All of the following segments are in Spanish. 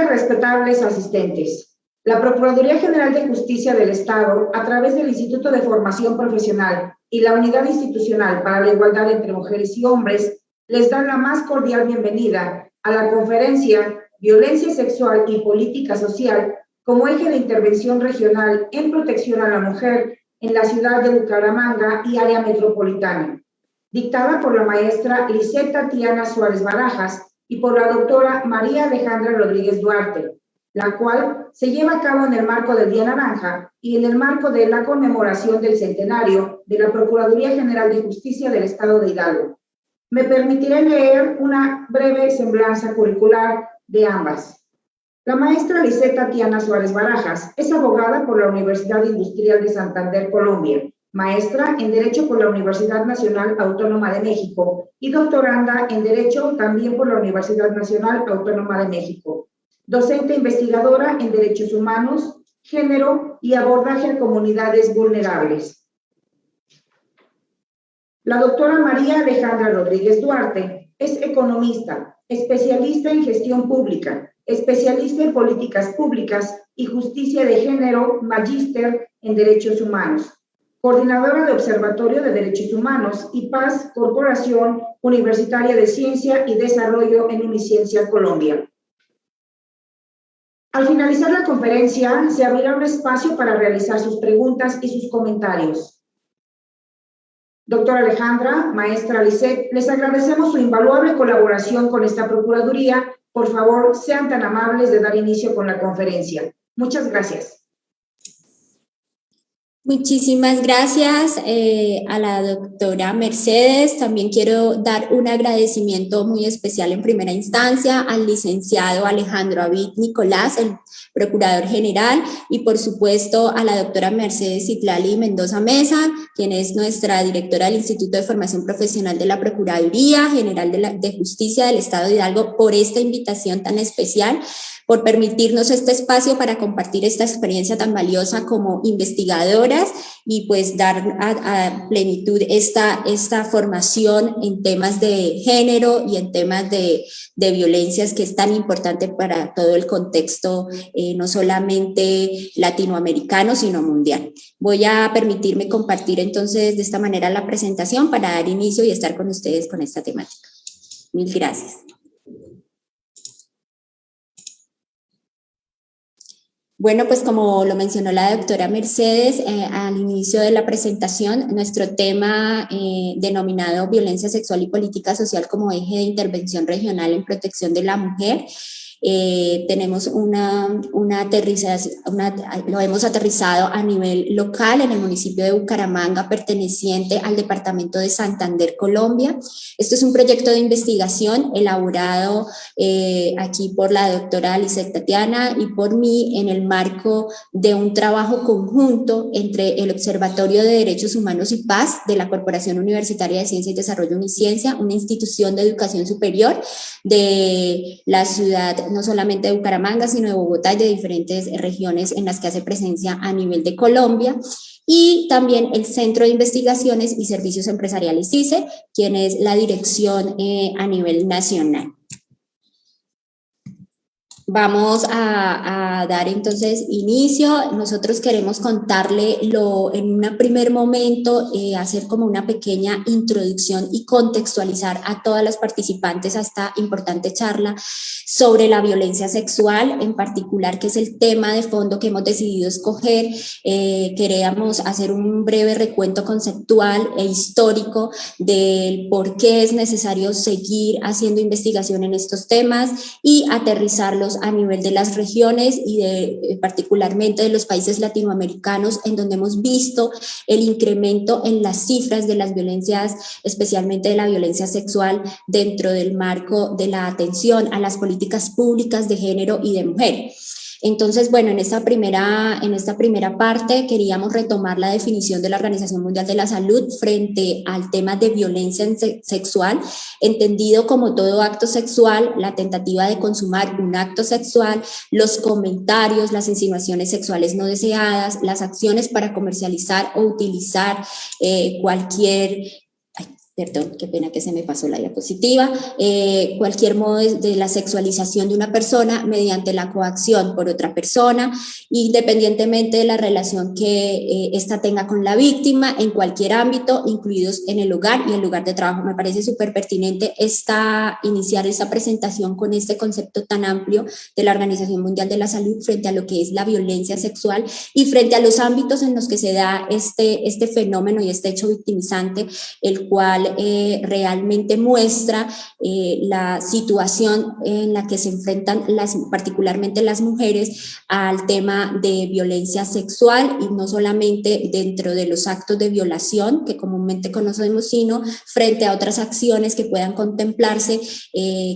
días, respetables asistentes. La Procuraduría General de Justicia del Estado, a través del Instituto de Formación Profesional y la Unidad Institucional para la Igualdad entre Mujeres y Hombres, les dan la más cordial bienvenida a la conferencia Violencia Sexual y Política Social como eje de intervención regional en protección a la mujer en la ciudad de Bucaramanga y área metropolitana, dictada por la maestra Lisette Tatiana Suárez Barajas y por la doctora María Alejandra Rodríguez Duarte, la cual se lleva a cabo en el marco del Día Naranja y en el marco de la conmemoración del centenario de la Procuraduría General de Justicia del Estado de Hidalgo. Me permitiré leer una breve semblanza curricular de ambas. La maestra Lisette Tatiana Suárez Barajas es abogada por la Universidad Industrial de Santander, Colombia, maestra en Derecho por la Universidad Nacional Autónoma de México y doctoranda en Derecho también por la Universidad Nacional Autónoma de México. Docente investigadora en Derechos Humanos, Género y Abordaje a Comunidades Vulnerables. La doctora María Alejandra Rodríguez Duarte es economista, especialista en gestión pública, especialista en políticas públicas y justicia de género, magíster en derechos humanos, coordinadora de Observatorio de Derechos Humanos y Paz, Corporación Universitaria de Ciencia y Desarrollo en Uniciencia, Colombia. Al finalizar la conferencia, se abrirá un espacio para realizar sus preguntas y sus comentarios. Doctora Alejandra, maestra Lisette, les agradecemos su invaluable colaboración con esta Procuraduría. Por favor, sean tan amables de dar inicio con la conferencia. Muchas gracias. Muchísimas gracias a la doctora Mercedes. También quiero dar un agradecimiento muy especial en primera instancia al licenciado Alejandro Avid Nicolás, el Procurador General, y por supuesto a la doctora Mercedes Citlali Mendoza Mesa, quien es nuestra directora del Instituto de Formación Profesional de la Procuraduría General de Justicia del Estado de Hidalgo, por esta invitación tan especial, por permitirnos este espacio para compartir esta experiencia tan valiosa como investigadoras y pues dar a plenitud esta formación en temas de género y en temas de violencias, que es tan importante para todo el contexto, no solamente latinoamericano, sino mundial. Voy a permitirme compartir entonces de esta manera la presentación para dar inicio y estar con ustedes con esta temática. Mil gracias. Bueno, pues como lo mencionó la doctora Mercedes al inicio de la presentación, nuestro tema denominado Violencia Sexual y Política Social como eje de intervención regional en protección de la mujer, tenemos lo hemos aterrizado a nivel local en el municipio de Bucaramanga, perteneciente al departamento de Santander, Colombia. Esto es un proyecto de investigación elaborado aquí por la doctora Lisette Tatiana y por mí en el marco de un trabajo conjunto entre el Observatorio de Derechos Humanos y Paz de la Corporación Universitaria de Ciencia y Desarrollo Uniciencia, una institución de educación superior de la ciudad no solamente de Bucaramanga, sino de Bogotá y de diferentes regiones en las que hace presencia a nivel de Colombia, y también el Centro de Investigaciones y Servicios Empresariales CICE, quien es la dirección a nivel nacional. Vamos a dar entonces inicio. Nosotros queremos contarle en un primer momento, hacer como una pequeña introducción y contextualizar a todas las participantes a esta importante charla sobre la violencia sexual, en particular, que es el tema de fondo que hemos decidido escoger. Queríamos hacer un breve recuento conceptual e histórico del por qué es necesario seguir haciendo investigación en estos temas y aterrizarlos a nivel de las regiones y particularmente de los países latinoamericanos, en donde hemos visto el incremento en las cifras de las violencias, especialmente de la violencia sexual, dentro del marco de la atención a las políticas públicas de género y de mujer. Entonces, bueno, en esta primera parte queríamos retomar la definición de la Organización Mundial de la Salud frente al tema de violencia sexual, entendido como todo acto sexual, la tentativa de consumar un acto sexual, los comentarios, las insinuaciones sexuales no deseadas, las acciones para comercializar o utilizar cualquier perdón, qué pena que se me pasó la diapositiva, cualquier modo de la sexualización de una persona mediante la coacción por otra persona, independientemente de la relación que ésta tenga con la víctima, en cualquier ámbito, incluidos en el hogar y el lugar de trabajo. Me parece súper pertinente iniciar esta presentación con este concepto tan amplio de la Organización Mundial de la Salud frente a lo que es la violencia sexual y frente a los ámbitos en los que se da este fenómeno y este hecho victimizante, el cual realmente muestra la situación en la que se enfrentan particularmente las mujeres al tema de violencia sexual, y no solamente dentro de los actos de violación que comúnmente conocemos, sino frente a otras acciones que puedan contemplarse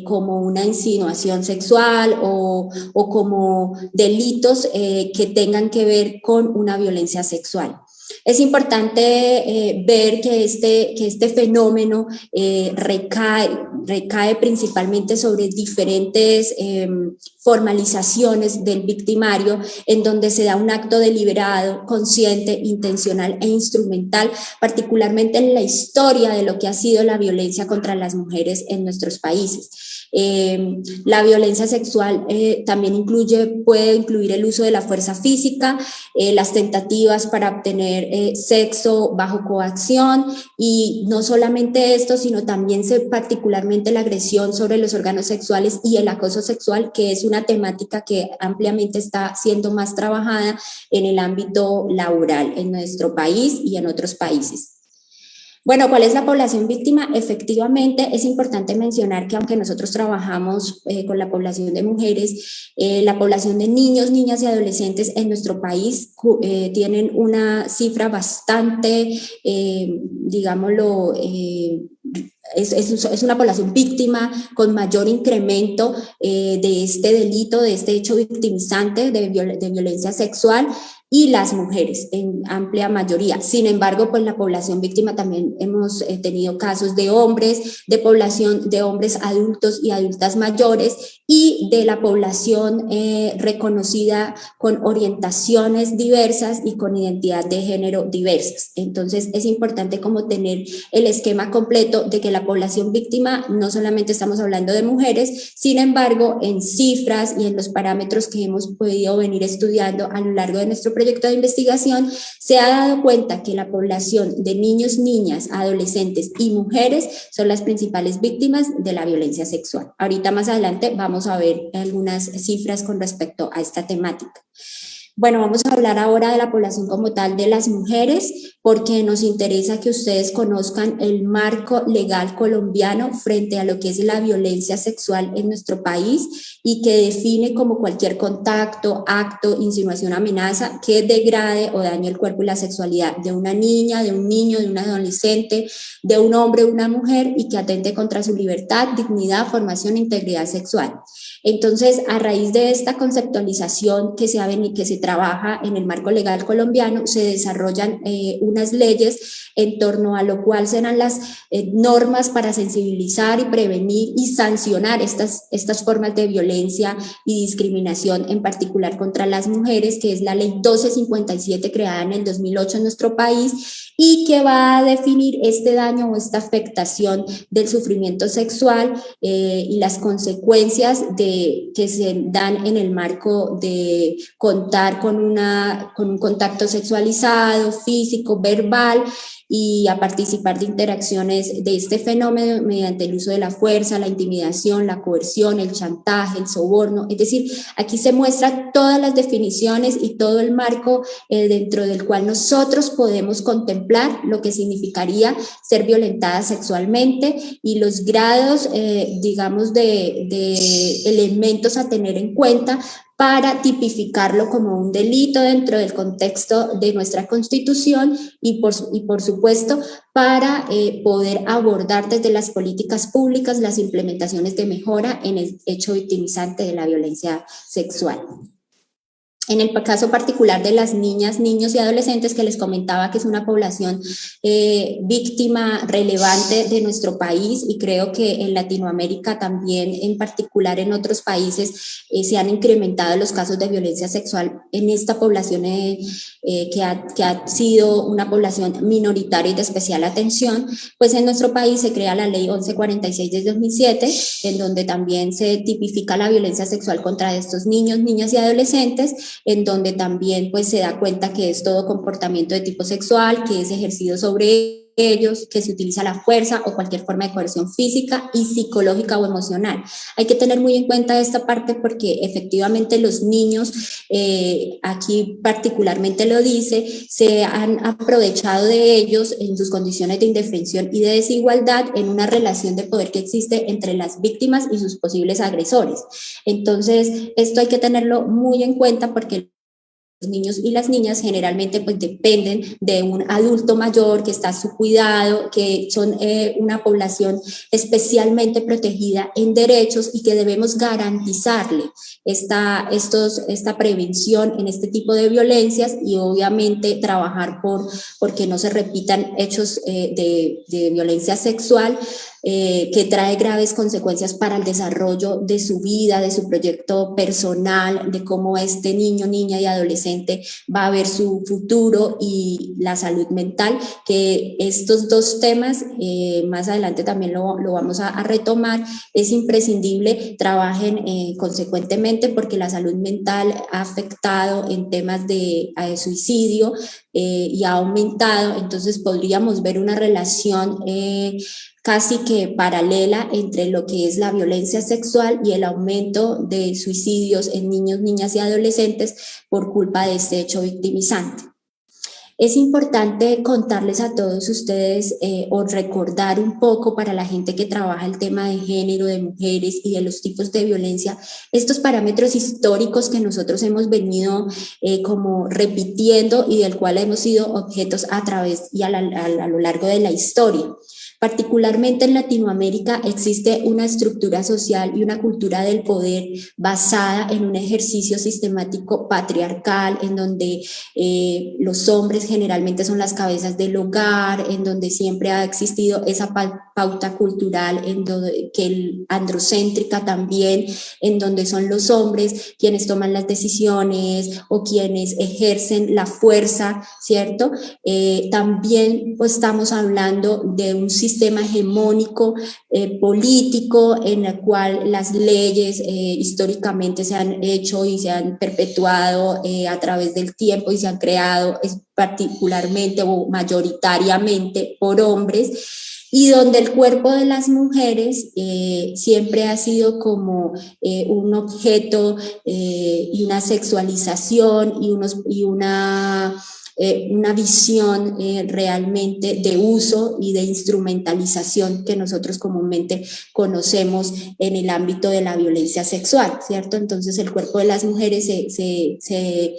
como una insinuación sexual o como delitos que tengan que ver con una violencia sexual. Es importante ver que este fenómeno recae principalmente sobre diferentes formalizaciones del victimario, en donde se da un acto deliberado, consciente, intencional e instrumental, particularmente en la historia de lo que ha sido la violencia contra las mujeres en nuestros países. La violencia sexual también puede incluir el uso de la fuerza física, las tentativas para obtener sexo bajo coacción, y no solamente esto, sino también particularmente la agresión sobre los órganos sexuales y el acoso sexual, que es una temática que ampliamente está siendo más trabajada en el ámbito laboral en nuestro país y en otros países. Bueno, ¿cuál es la población víctima? Efectivamente, es importante mencionar que aunque nosotros trabajamos con la población de mujeres, la población de niños, niñas y adolescentes en nuestro país tienen una cifra bastante, digámoslo, es una población víctima con mayor incremento de este delito, de este hecho victimizante de violencia sexual, y las mujeres en amplia mayoría. Sin embargo, pues la población víctima también hemos tenido casos de hombres, de hombres adultos y adultas mayores, y de la población reconocida con orientaciones diversas y con identidad de género diversas. Entonces es importante como tener el esquema completo de que la población víctima no solamente estamos hablando de mujeres, sin embargo en cifras y en los parámetros que hemos podido venir estudiando a lo largo de nuestro proyecto de investigación, se ha dado cuenta que la población de niños, niñas, adolescentes y mujeres son las principales víctimas de la violencia sexual. Ahorita más adelante vamos a ver algunas cifras con respecto a esta temática. Bueno, vamos a hablar ahora de la población como tal de las mujeres, porque nos interesa que ustedes conozcan el marco legal colombiano frente a lo que es la violencia sexual en nuestro país, y que define como cualquier contacto, acto, insinuación, amenaza que degrade o dañe el cuerpo y la sexualidad de una niña, de un niño, de un adolescente, de un hombre o una mujer, y que atente contra su libertad, dignidad, formación e integridad sexual. Entonces, a raíz de esta conceptualización que se trabaja en el marco legal colombiano, se desarrollan unas leyes en torno a lo cual serán las normas para sensibilizar y prevenir y sancionar estas formas de violencia y discriminación, en particular contra las mujeres, que es la ley 1257 creada en el 2008 en nuestro país, y que va a definir este daño o esta afectación del sufrimiento sexual y las consecuencias que se dan en el marco de contar con un contacto sexualizado, físico, verbal, y a participar de interacciones de este fenómeno mediante el uso de la fuerza, la intimidación, la coerción, el chantaje, el soborno. Es decir, aquí se muestran todas las definiciones y todo el marco dentro del cual nosotros podemos contemplar lo que significaría ser violentada sexualmente, y los grados, digamos, de elementos a tener en cuenta para tipificarlo como un delito dentro del contexto de nuestra Constitución, y por supuesto para poder abordar desde las políticas públicas las implementaciones de mejora en el hecho victimizante de la violencia sexual. En el caso particular de las niñas, niños y adolescentes, que les comentaba que es una población víctima relevante de nuestro país, y creo que en Latinoamérica también, en particular en otros países, se han incrementado los casos de violencia sexual en esta población que ha sido una población minoritaria y de especial atención. Pues en nuestro país se crea la ley 1146 de 2007, en donde también se tipifica la violencia sexual contra estos niños, niñas y adolescentes, en donde también pues se da cuenta que es todo comportamiento de tipo sexual, que es ejercido sobre ellos, que se utiliza la fuerza o cualquier forma de coerción física y psicológica o emocional. Hay que tener muy en cuenta esta parte porque efectivamente los niños, aquí particularmente lo dice, se han aprovechado de ellos en sus condiciones de indefensión y de desigualdad en una relación de poder que existe entre las víctimas y sus posibles agresores. Entonces, esto hay que tenerlo muy en cuenta porque los niños y las niñas generalmente pues dependen de un adulto mayor que está a su cuidado, que son una población especialmente protegida en derechos y que debemos garantizarle esta prevención en este tipo de violencias y obviamente trabajar porque no se repitan hechos de violencia sexual, que trae graves consecuencias para el desarrollo de su vida, de su proyecto personal, de cómo este niño, niña y adolescente va a ver su futuro y la salud mental, que estos dos temas, más adelante también lo vamos a retomar, es imprescindible trabajen consecuentemente porque la salud mental ha afectado en temas de suicidio y ha aumentado, entonces podríamos ver una relación casi que paralela entre lo que es la violencia sexual y el aumento de suicidios en niños, niñas y adolescentes por culpa de este hecho victimizante. Es importante contarles a todos ustedes o recordar un poco para la gente que trabaja el tema de género, de mujeres y de los tipos de violencia, estos parámetros históricos que nosotros hemos venido como repitiendo y del cual hemos sido objetos a través y a lo largo de la historia. Particularmente en Latinoamérica existe una estructura social y una cultura del poder basada en un ejercicio sistemático patriarcal, en donde los hombres generalmente son las cabezas del hogar, en donde siempre ha existido esa pauta cultural, androcéntrica también, en donde son los hombres quienes toman las decisiones o quienes ejercen la fuerza, ¿cierto? También pues, estamos hablando de un sistema hegemónico político en el cual las leyes históricamente se han hecho y se han perpetuado a través del tiempo y se han creado particularmente o mayoritariamente por hombres, y donde el cuerpo de las mujeres siempre ha sido como un objeto y una sexualización y una visión realmente de uso y de instrumentalización que nosotros comúnmente conocemos en el ámbito de la violencia sexual, ¿cierto? Entonces el cuerpo de las mujeres se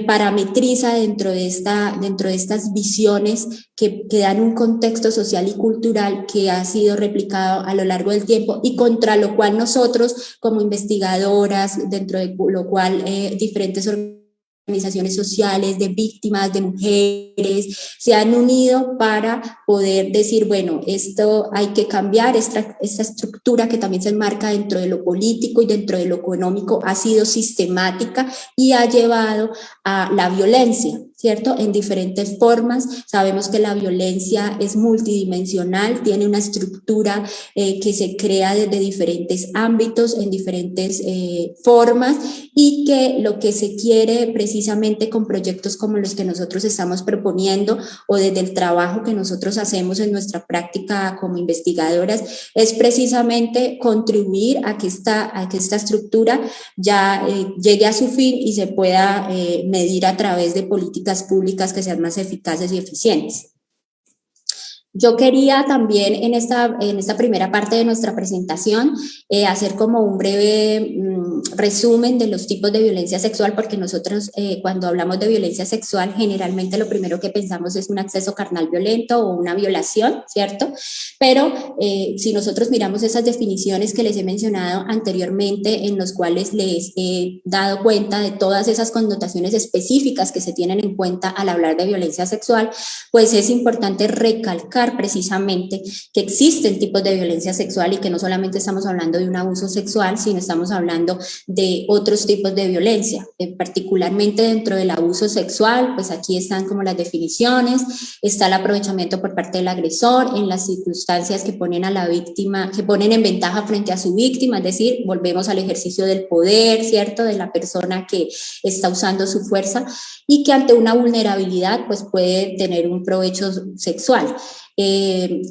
parametriza dentro de estas visiones que dan un contexto social y cultural que ha sido replicado a lo largo del tiempo y contra lo cual nosotros como investigadoras, dentro de lo cual diferentes organizaciones sociales, de víctimas, de mujeres, se han unido para poder decir, bueno, esto hay que cambiar, esta estructura que también se enmarca dentro de lo político y dentro de lo económico ha sido sistemática y ha llevado a la violencia, ¿cierto? En diferentes formas. Sabemos que la violencia es multidimensional, tiene una estructura que se crea desde diferentes ámbitos, en diferentes formas, y que lo que se quiere precisamente con proyectos como los que nosotros estamos proponiendo o desde el trabajo que nosotros hacemos en nuestra práctica como investigadoras es precisamente contribuir a que esta estructura ya llegue a su fin y se pueda medir a través de políticas públicas que sean más eficaces y eficientes. Yo quería también en esta primera parte de nuestra presentación hacer como un breve resumen de los tipos de violencia sexual, porque nosotros cuando hablamos de violencia sexual generalmente lo primero que pensamos es un acceso carnal violento o una violación, ¿cierto? Pero si nosotros miramos esas definiciones que les he mencionado anteriormente, en los cuales les he dado cuenta de todas esas connotaciones específicas que se tienen en cuenta al hablar de violencia sexual, pues es importante recalcar precisamente que existen tipos de violencia sexual y que no solamente estamos hablando de un abuso sexual, sino estamos hablando de otros tipos de violencia, particularmente dentro del abuso sexual, pues aquí están como las definiciones, está el aprovechamiento por parte del agresor en las circunstancias que ponen a la víctima, que ponen en ventaja frente a su víctima, es decir, volvemos al ejercicio del poder, ¿cierto?, de la persona que está usando su fuerza y que ante una vulnerabilidad pues puede tener un provecho sexual.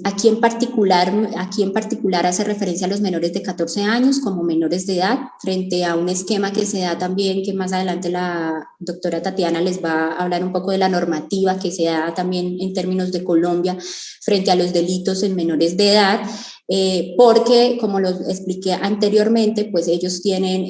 Aquí en particular hace referencia a los menores de 14 años como menores de edad, frente a un esquema que se da también, que más adelante la doctora Tatiana les va a hablar un poco de la normativa que se da también en términos de Colombia frente a los delitos en menores de edad. Porque, como lo expliqué anteriormente, pues ellos tienen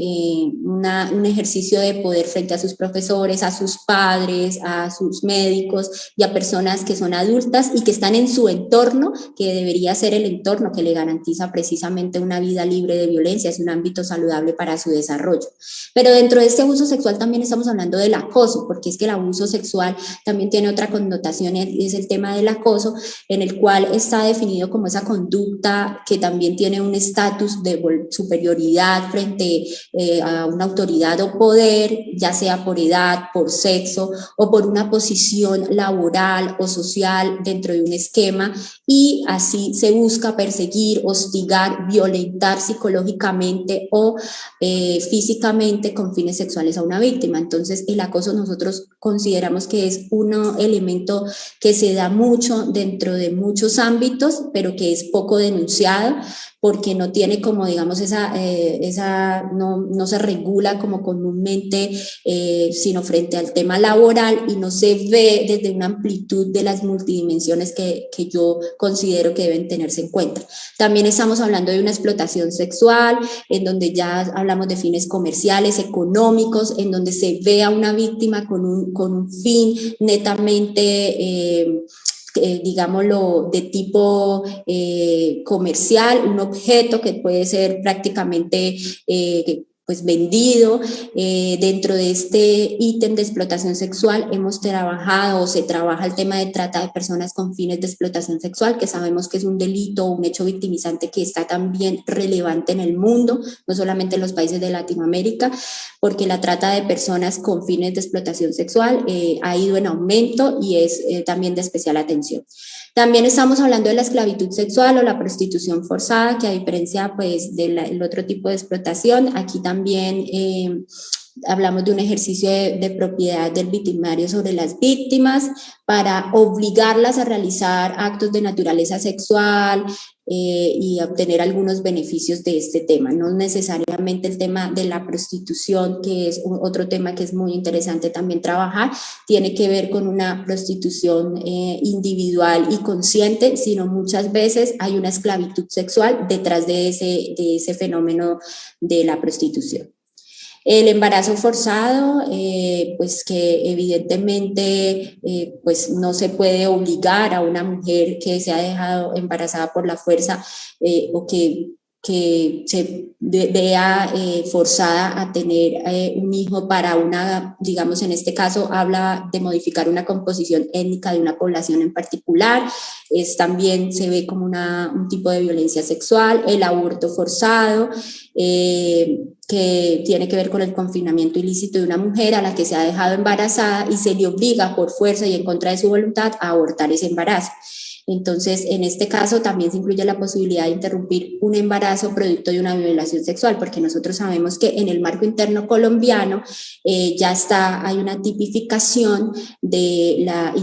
un ejercicio de poder frente a sus profesores, a sus padres, a sus médicos y a personas que son adultas y que están en su entorno, que debería ser el entorno que le garantiza precisamente una vida libre de violencia, es un ámbito saludable para su desarrollo. Pero dentro de este abuso sexual también estamos hablando del acoso, porque es que el abuso sexual también tiene otra connotación y es el tema del acoso, en el cual está definido como esa conducta que también tiene un estatus de superioridad frente a una autoridad o poder, ya sea por edad, por sexo o por una posición laboral o social dentro de un esquema, y así se busca perseguir, hostigar, violentar psicológicamente o físicamente con fines sexuales a una víctima. Entonces el acoso nosotros consideramos que es un elemento que se da mucho dentro de muchos ámbitos, pero que es poco denunciado porque no tiene como, digamos, no se regula como comúnmente, sino frente al tema laboral, y no se ve desde una amplitud de las multidimensiones que yo considero que deben tenerse en cuenta. También estamos hablando de una explotación sexual, en donde ya hablamos de fines comerciales, económicos, en donde se ve a una víctima con un fin netamente digámoslo, de tipo comercial, un objeto que puede ser prácticamente pues vendido. Dentro de este ítem de explotación sexual hemos trabajado o se trabaja el tema de trata de personas con fines de explotación sexual, que sabemos que es un delito o un hecho victimizante que está también relevante en el mundo, no solamente en los países de Latinoamérica, porque la trata de personas con fines de explotación sexual ha ido en aumento y es también de especial atención. También estamos hablando de la esclavitud sexual o la prostitución forzada, que a diferencia pues del otro tipo de explotación, aquí también hablamos de un ejercicio de propiedad del victimario sobre las víctimas para obligarlas a realizar actos de naturaleza sexual y obtener algunos beneficios de este tema. No necesariamente el tema de la prostitución, que es otro tema que es muy interesante también trabajar, tiene que ver con una prostitución individual y consciente, sino muchas veces hay una esclavitud sexual detrás de ese fenómeno de la prostitución. El embarazo forzado, pues que evidentemente pues no se puede obligar a una mujer que se ha dejado embarazada por la fuerza o que se vea forzada a tener un hijo para una, digamos, en este caso habla de modificar una composición étnica de una población en particular, también se ve como un tipo de violencia sexual. El aborto forzado, que tiene que ver con el confinamiento ilícito de una mujer a la que se ha dejado embarazada y se le obliga por fuerza y en contra de su voluntad a abortar ese embarazo. Entonces, en este caso también se incluye la posibilidad de interrumpir un embarazo producto de una violación sexual, porque nosotros sabemos que en el marco interno colombiano hay una tipificación de la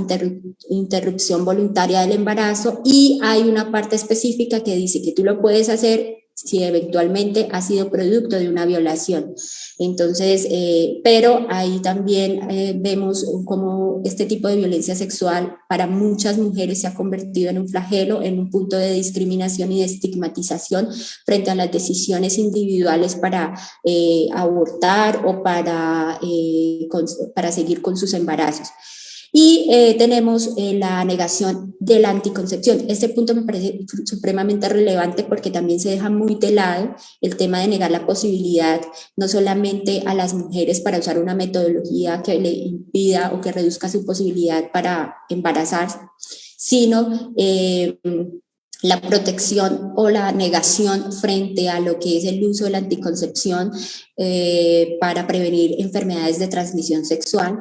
interrupción voluntaria del embarazo y hay una parte específica que dice que tú lo puedes hacer si eventualmente ha sido producto de una violación. Entonces, pero ahí también vemos cómo este tipo de violencia sexual para muchas mujeres se ha convertido en un flagelo, en un punto de discriminación y de estigmatización frente a las decisiones individuales para abortar o para seguir con sus embarazos. Y tenemos la negación de la anticoncepción. Este punto me parece supremamente relevante porque también se deja muy de lado el tema de negar la posibilidad no solamente a las mujeres para usar una metodología que le impida o que reduzca su posibilidad para embarazarse, sino la protección o la negación frente a lo que es el uso de la anticoncepción para prevenir enfermedades de transmisión sexual.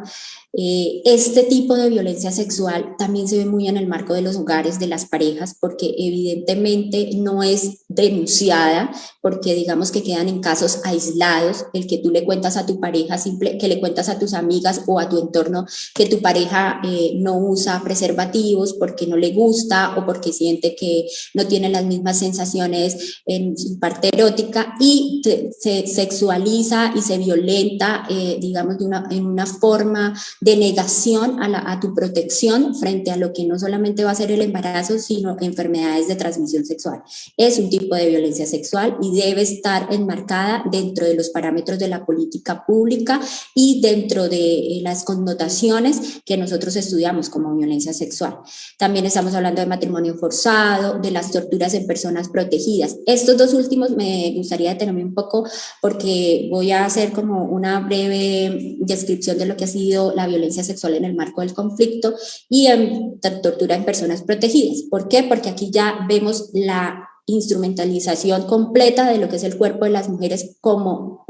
Este tipo de violencia sexual también se ve muy en el marco de los hogares, de las parejas, porque evidentemente no es denunciada, porque digamos que quedan en casos aislados, el que tú le cuentas a tu pareja, que le cuentas a tus amigas o a tu entorno que tu pareja no usa preservativos porque no le gusta o porque siente que no tiene las mismas sensaciones en su parte erótica y se sexualiza y se violenta, digamos, en una forma de negación a tu protección frente a lo que no solamente va a ser el embarazo, sino enfermedades de transmisión sexual. Es un tipo de violencia sexual y debe estar enmarcada dentro de los parámetros de la política pública y dentro de las connotaciones que nosotros estudiamos como violencia sexual. También estamos hablando de matrimonio forzado, de las torturas en personas protegidas. Estos dos últimos me gustaría detenerme un poco porque voy a hacer como una breve descripción de lo que ha sido la violencia sexual en el marco del conflicto y en tortura en personas protegidas. ¿Por qué? Porque aquí ya vemos la instrumentalización completa de lo que es el cuerpo de las mujeres como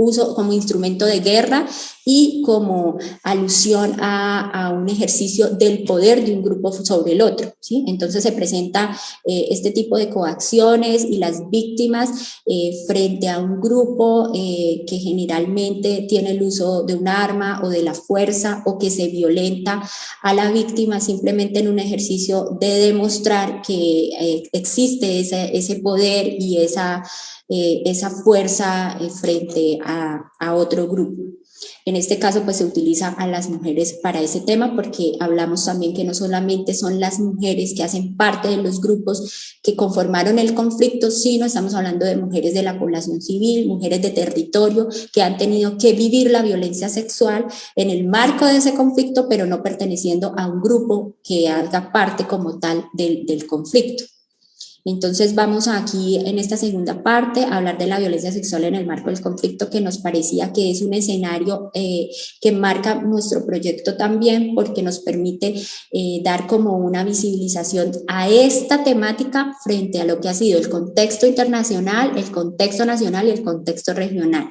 instrumento de guerra y como alusión a un ejercicio del poder de un grupo sobre el otro, ¿sí? Entonces se presenta este tipo de coacciones y las víctimas frente a un grupo que generalmente tiene el uso de un arma o de la fuerza o que se violenta a la víctima simplemente en un ejercicio de demostrar que existe ese poder y esa fuerza frente a otro grupo. En este caso, pues se utiliza a las mujeres para ese tema porque hablamos también que no solamente son las mujeres que hacen parte de los grupos que conformaron el conflicto, sino estamos hablando de mujeres de la población civil, mujeres de territorio que han tenido que vivir la violencia sexual en el marco de ese conflicto, pero no perteneciendo a un grupo que haga parte como tal del conflicto. Entonces vamos aquí en esta segunda parte a hablar de la violencia sexual en el marco del conflicto, que nos parecía que es un escenario que marca nuestro proyecto también porque nos permite dar como una visibilización a esta temática frente a lo que ha sido el contexto internacional, el contexto nacional y el contexto regional.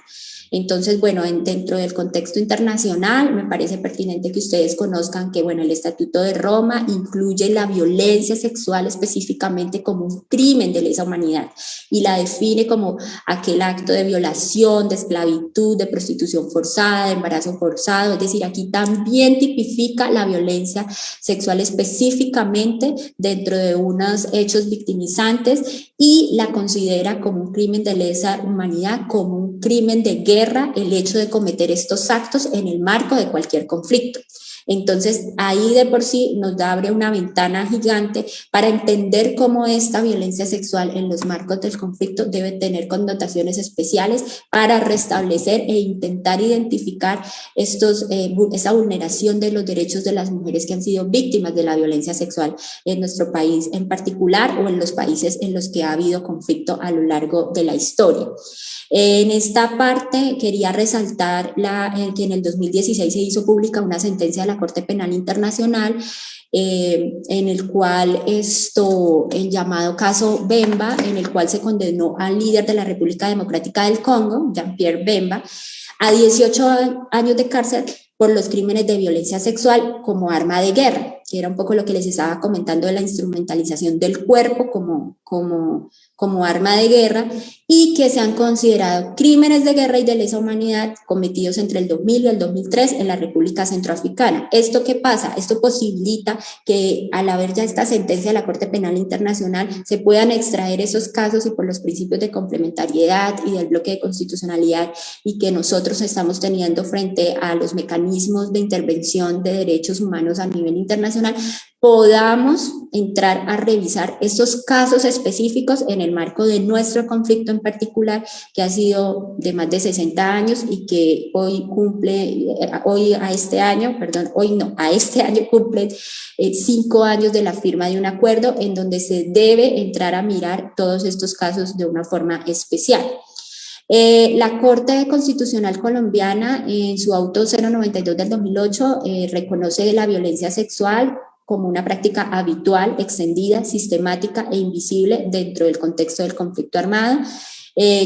Entonces, bueno, dentro del contexto internacional me parece pertinente que ustedes conozcan que, bueno, el Estatuto de Roma incluye la violencia sexual específicamente como un crimen de lesa humanidad y la define como aquel acto de violación, de esclavitud, de prostitución forzada, de embarazo forzado. Es decir, aquí también tipifica la violencia sexual específicamente dentro de unos hechos victimizantes y la considera como un crimen de lesa humanidad, como un crimen de guerra, el hecho de cometer estos actos en el marco de cualquier conflicto. Entonces, ahí de por sí nos abre una ventana gigante para entender cómo esta violencia sexual en los marcos del conflicto debe tener connotaciones especiales para restablecer e intentar identificar esa vulneración de los derechos de las mujeres que han sido víctimas de la violencia sexual en nuestro país en particular o en los países en los que ha habido conflicto a lo largo de la historia. En esta parte quería resaltar que en el 2016 se hizo pública una sentencia de la Corte Penal Internacional en el cual el llamado caso Bemba, en el cual se condenó al líder de la República Democrática del Congo, Jean-Pierre Bemba, a 18 años de cárcel por los crímenes de violencia sexual como arma de guerra. que era un poco lo que les estaba comentando de la instrumentalización del cuerpo como arma de guerra, y que se han considerado crímenes de guerra y de lesa humanidad cometidos entre el 2000 y el 2003 en la República Centroafricana. ¿Esto qué pasa? Esto posibilita que al haber ya esta sentencia de la Corte Penal Internacional se puedan extraer esos casos y por los principios de complementariedad y del bloque de constitucionalidad y que nosotros estamos teniendo frente a los mecanismos de intervención de derechos humanos a nivel internacional, podamos entrar a revisar estos casos específicos en el marco de nuestro conflicto en particular, que ha sido de más de 60 años y que a este año cumple 5 años de la firma de un acuerdo en donde se debe entrar a mirar todos estos casos de una forma especial. La Corte Constitucional Colombiana, en su auto 092 del 2008, reconoce la violencia sexual como una práctica habitual, extendida, sistemática e invisible dentro del contexto del conflicto armado,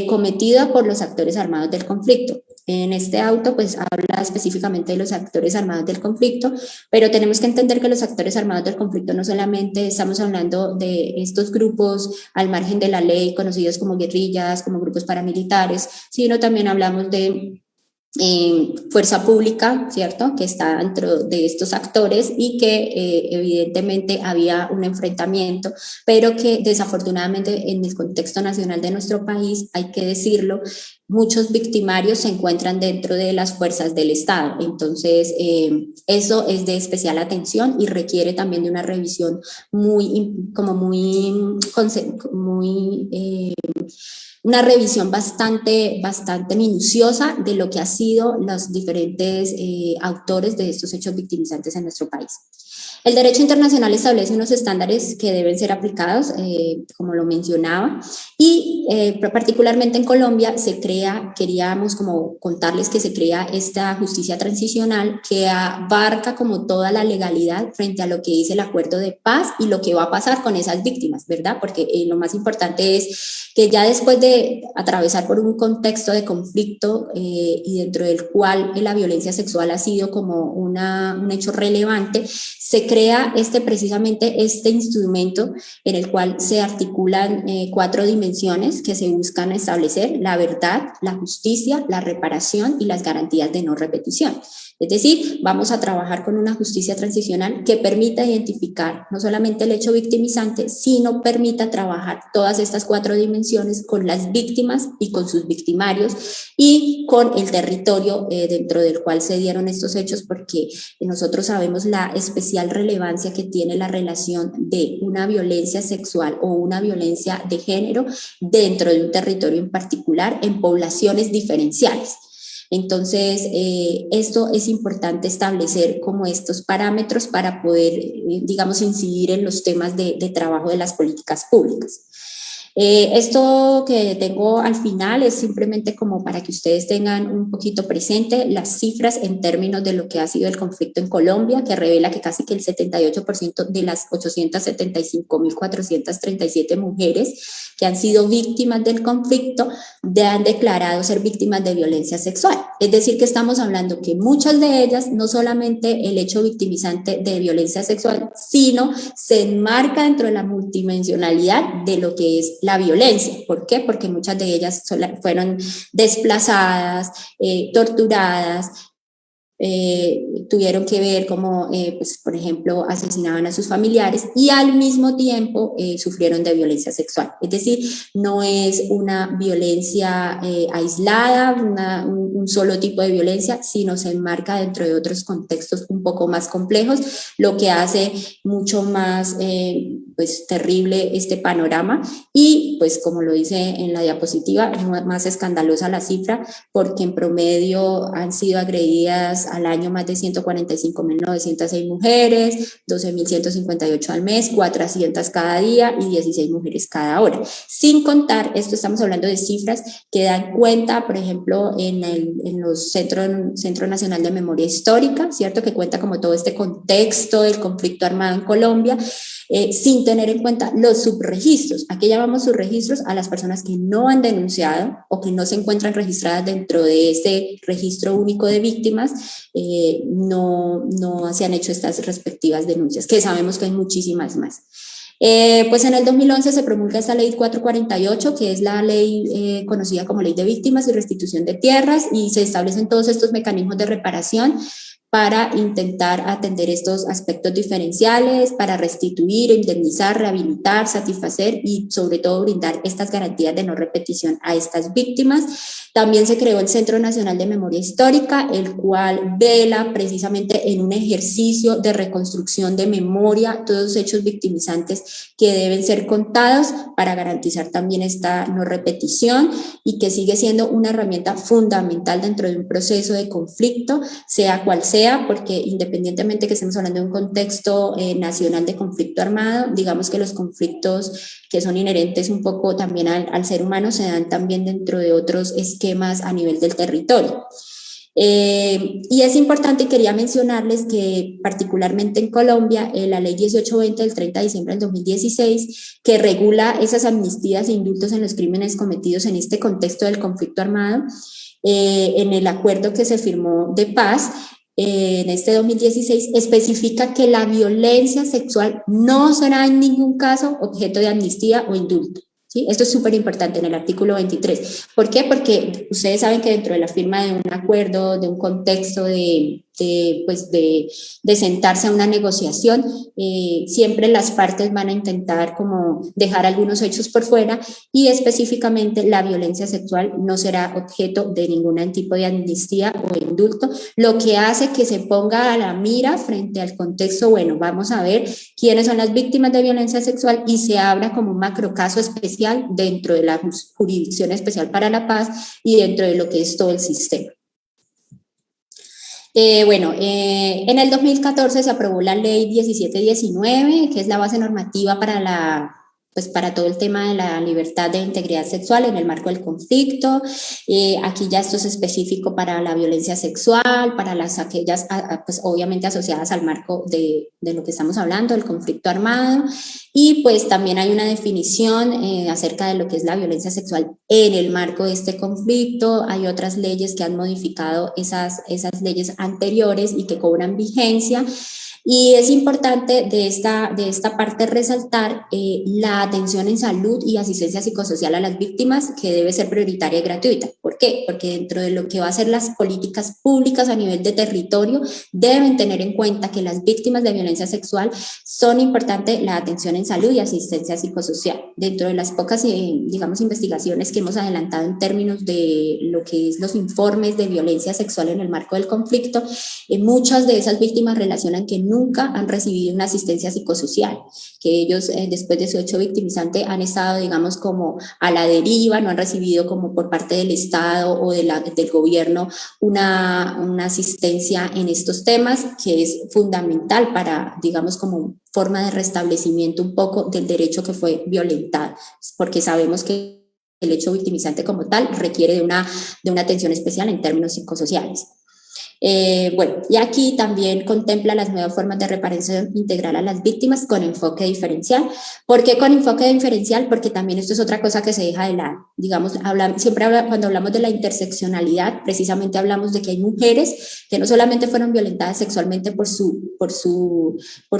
cometida por los actores armados del conflicto. En este auto, pues, habla específicamente de los actores armados del conflicto, pero tenemos que entender que los actores armados del conflicto no solamente estamos hablando de estos grupos al margen de la ley, conocidos como guerrillas, como grupos paramilitares, sino también hablamos de fuerza pública, ¿cierto?, que está dentro de estos actores y que evidentemente había un enfrentamiento, pero que desafortunadamente en el contexto nacional de nuestro país, hay que decirlo, muchos victimarios se encuentran dentro de las fuerzas del Estado. Entonces, eso es de especial atención y requiere también de una revisión una revisión bastante minuciosa de lo que han sido los diferentes autores de estos hechos victimizantes en nuestro país. El derecho internacional establece unos estándares que deben ser aplicados, como lo mencionaba, y particularmente en Colombia queríamos como contarles que se crea esta justicia transicional que abarca como toda la legalidad frente a lo que dice el acuerdo de paz y lo que va a pasar con esas víctimas, ¿verdad? Porque lo más importante es que ya después de atravesar por un contexto de conflicto y dentro del cual la violencia sexual ha sido como un hecho relevante, se crea precisamente este instrumento en el cual se articulan 4 dimensiones que se buscan establecer: la verdad, la justicia, la reparación y las garantías de no repetición. Es decir, vamos a trabajar con una justicia transicional que permita identificar no solamente el hecho victimizante, sino permita trabajar todas estas 4 dimensiones con las víctimas y con sus victimarios y con el territorio dentro del cual se dieron estos hechos, porque nosotros sabemos la especial relevancia que tiene la relación de una violencia sexual o una violencia de género dentro de un territorio en particular, en poblaciones diferenciales. Entonces, esto es importante establecer como estos parámetros para poder, digamos, incidir en los temas de trabajo de las políticas públicas. Esto que tengo al final es simplemente como para que ustedes tengan un poquito presente las cifras en términos de lo que ha sido el conflicto en Colombia, que revela que casi que el 78% de las 875.437 mujeres que han sido víctimas del conflicto han declarado ser víctimas de violencia sexual. Es decir, que estamos hablando que muchas de ellas, no solamente el hecho victimizante de violencia sexual, sino se enmarca dentro de la multidimensionalidad de lo que es la violencia. ¿Por qué? Porque muchas de ellas fueron desplazadas, torturadas, tuvieron que ver cómo, pues, por ejemplo, asesinaban a sus familiares y al mismo tiempo sufrieron de violencia sexual. Es decir, no es una violencia aislada, un solo tipo de violencia, sino se enmarca dentro de otros contextos un poco más complejos, lo que hace mucho más pues, terrible este panorama y, pues, como lo dice en la diapositiva, más escandalosa la cifra, porque en promedio han sido agredidas al año más de 145.906 mujeres, 12.158 al mes, 400 cada día y 16 mujeres cada hora. Sin contar, esto estamos hablando de cifras que dan cuenta, por ejemplo, en los Centro Nacional de Memoria Histórica, ¿cierto? Que cuenta como todo este contexto del conflicto armado en Colombia, sin tener en cuenta los subregistros. Aquí llamamos subregistros a las personas que no han denunciado o que no se encuentran registradas dentro de este registro único de víctimas, no se han hecho estas respectivas denuncias, que sabemos que hay muchísimas más. Pues en el 2011 se promulga esta ley 448, que es la ley conocida como Ley de Víctimas y Restitución de Tierras, y se establecen todos estos mecanismos de reparación para intentar atender estos aspectos diferenciales, para restituir, indemnizar, rehabilitar, satisfacer y sobre todo brindar estas garantías de no repetición a estas víctimas. También se creó el Centro Nacional de Memoria Histórica, el cual vela precisamente en un ejercicio de reconstrucción de memoria, todos los hechos victimizantes que deben ser contados para garantizar también esta no repetición, y que sigue siendo una herramienta fundamental dentro de un proceso de conflicto, sea cual sea, porque independientemente que estemos hablando de un contexto nacional de conflicto armado, digamos que los conflictos que son inherentes un poco también al ser humano se dan también dentro de otros esquemas a nivel del territorio. Y es importante, y quería mencionarles que particularmente en Colombia, la ley 1820 del 30 de diciembre del 2016, que regula esas amnistías e indultos en los crímenes cometidos en este contexto del conflicto armado, en el acuerdo que se firmó de paz, en este 2016, especifica que la violencia sexual no será en ningún caso objeto de amnistía o indulto. ¿Sí? Esto es súper importante en el artículo 23. ¿Por qué? Porque ustedes saben que dentro de la firma de un acuerdo, de un contexto de sentarse a una negociación, siempre las partes van a intentar como dejar algunos hechos por fuera, y específicamente la violencia sexual no será objeto de ningún tipo de amnistía o indulto, lo que hace que se ponga a la mira frente al contexto, bueno, vamos a ver quiénes son las víctimas de violencia sexual, y se abra como un macrocaso especial dentro de la Jurisdicción Especial para la Paz y dentro de lo que es todo el sistema. En el 2014 se aprobó la ley 1719, que es la base normativa para todo el tema de la libertad de integridad sexual en el marco del conflicto. Aquí ya esto es específico para la violencia sexual, para aquellas pues obviamente asociadas al marco de lo que estamos hablando, del conflicto armado, y pues también hay una definición acerca de lo que es la violencia sexual en el marco de este conflicto. Hay otras leyes que han modificado esas leyes anteriores y que cobran vigencia. Y es importante de esta parte resaltar la atención en salud y asistencia psicosocial a las víctimas, que debe ser prioritaria y gratuita. ¿Por qué? Porque dentro de lo que va a ser las políticas públicas a nivel de territorio, deben tener en cuenta que las víctimas de violencia sexual son importantes la atención en salud y asistencia psicosocial. Dentro de las pocas, investigaciones que hemos adelantado en términos de lo que es los informes de violencia sexual en el marco del conflicto, muchas de esas víctimas relacionan que nunca han recibido una asistencia psicosocial, que ellos después de su hecho victimizante han estado, digamos, como a la deriva, no han recibido como por parte del Estado o del gobierno una asistencia en estos temas, que es fundamental para, digamos, como forma de restablecimiento un poco del derecho que fue violentado, porque sabemos que el hecho victimizante como tal requiere de una atención especial en términos psicosociales. Y aquí también contempla las nuevas formas de reparación integral a las víctimas con enfoque diferencial. ¿Por qué con enfoque diferencial? Porque también esto es otra cosa que se deja de lado. Digamos, cuando hablamos de la interseccionalidad, precisamente hablamos de que hay mujeres que no solamente fueron violentadas sexualmente por su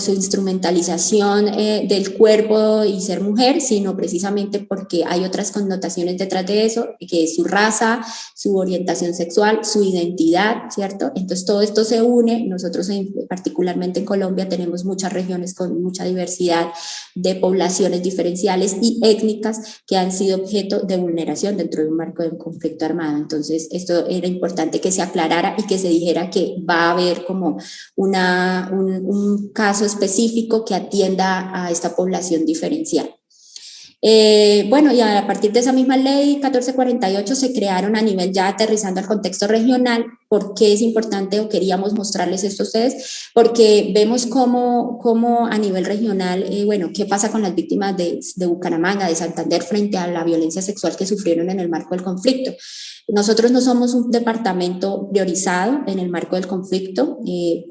instrumentalización del cuerpo y ser mujer, sino precisamente porque hay otras connotaciones detrás de eso, que es su raza, su orientación sexual, su identidad, ¿cierto? Entonces todo esto se une. Nosotros particularmente en Colombia tenemos muchas regiones con mucha diversidad de poblaciones diferenciales y étnicas que han sido objeto de vulneración dentro de un marco de un conflicto armado. Entonces esto era importante que se aclarara y que se dijera que va a haber como un caso específico que atienda a esta población diferencial. Y a partir de esa misma ley 1448 se crearon, a nivel ya aterrizando al contexto regional. ¿Por qué es importante o queríamos mostrarles esto a ustedes? Porque vemos cómo a nivel regional, qué pasa con las víctimas de Bucaramanga, de Santander, frente a la violencia sexual que sufrieron en el marco del conflicto. Nosotros no somos un departamento priorizado en el marco del conflicto.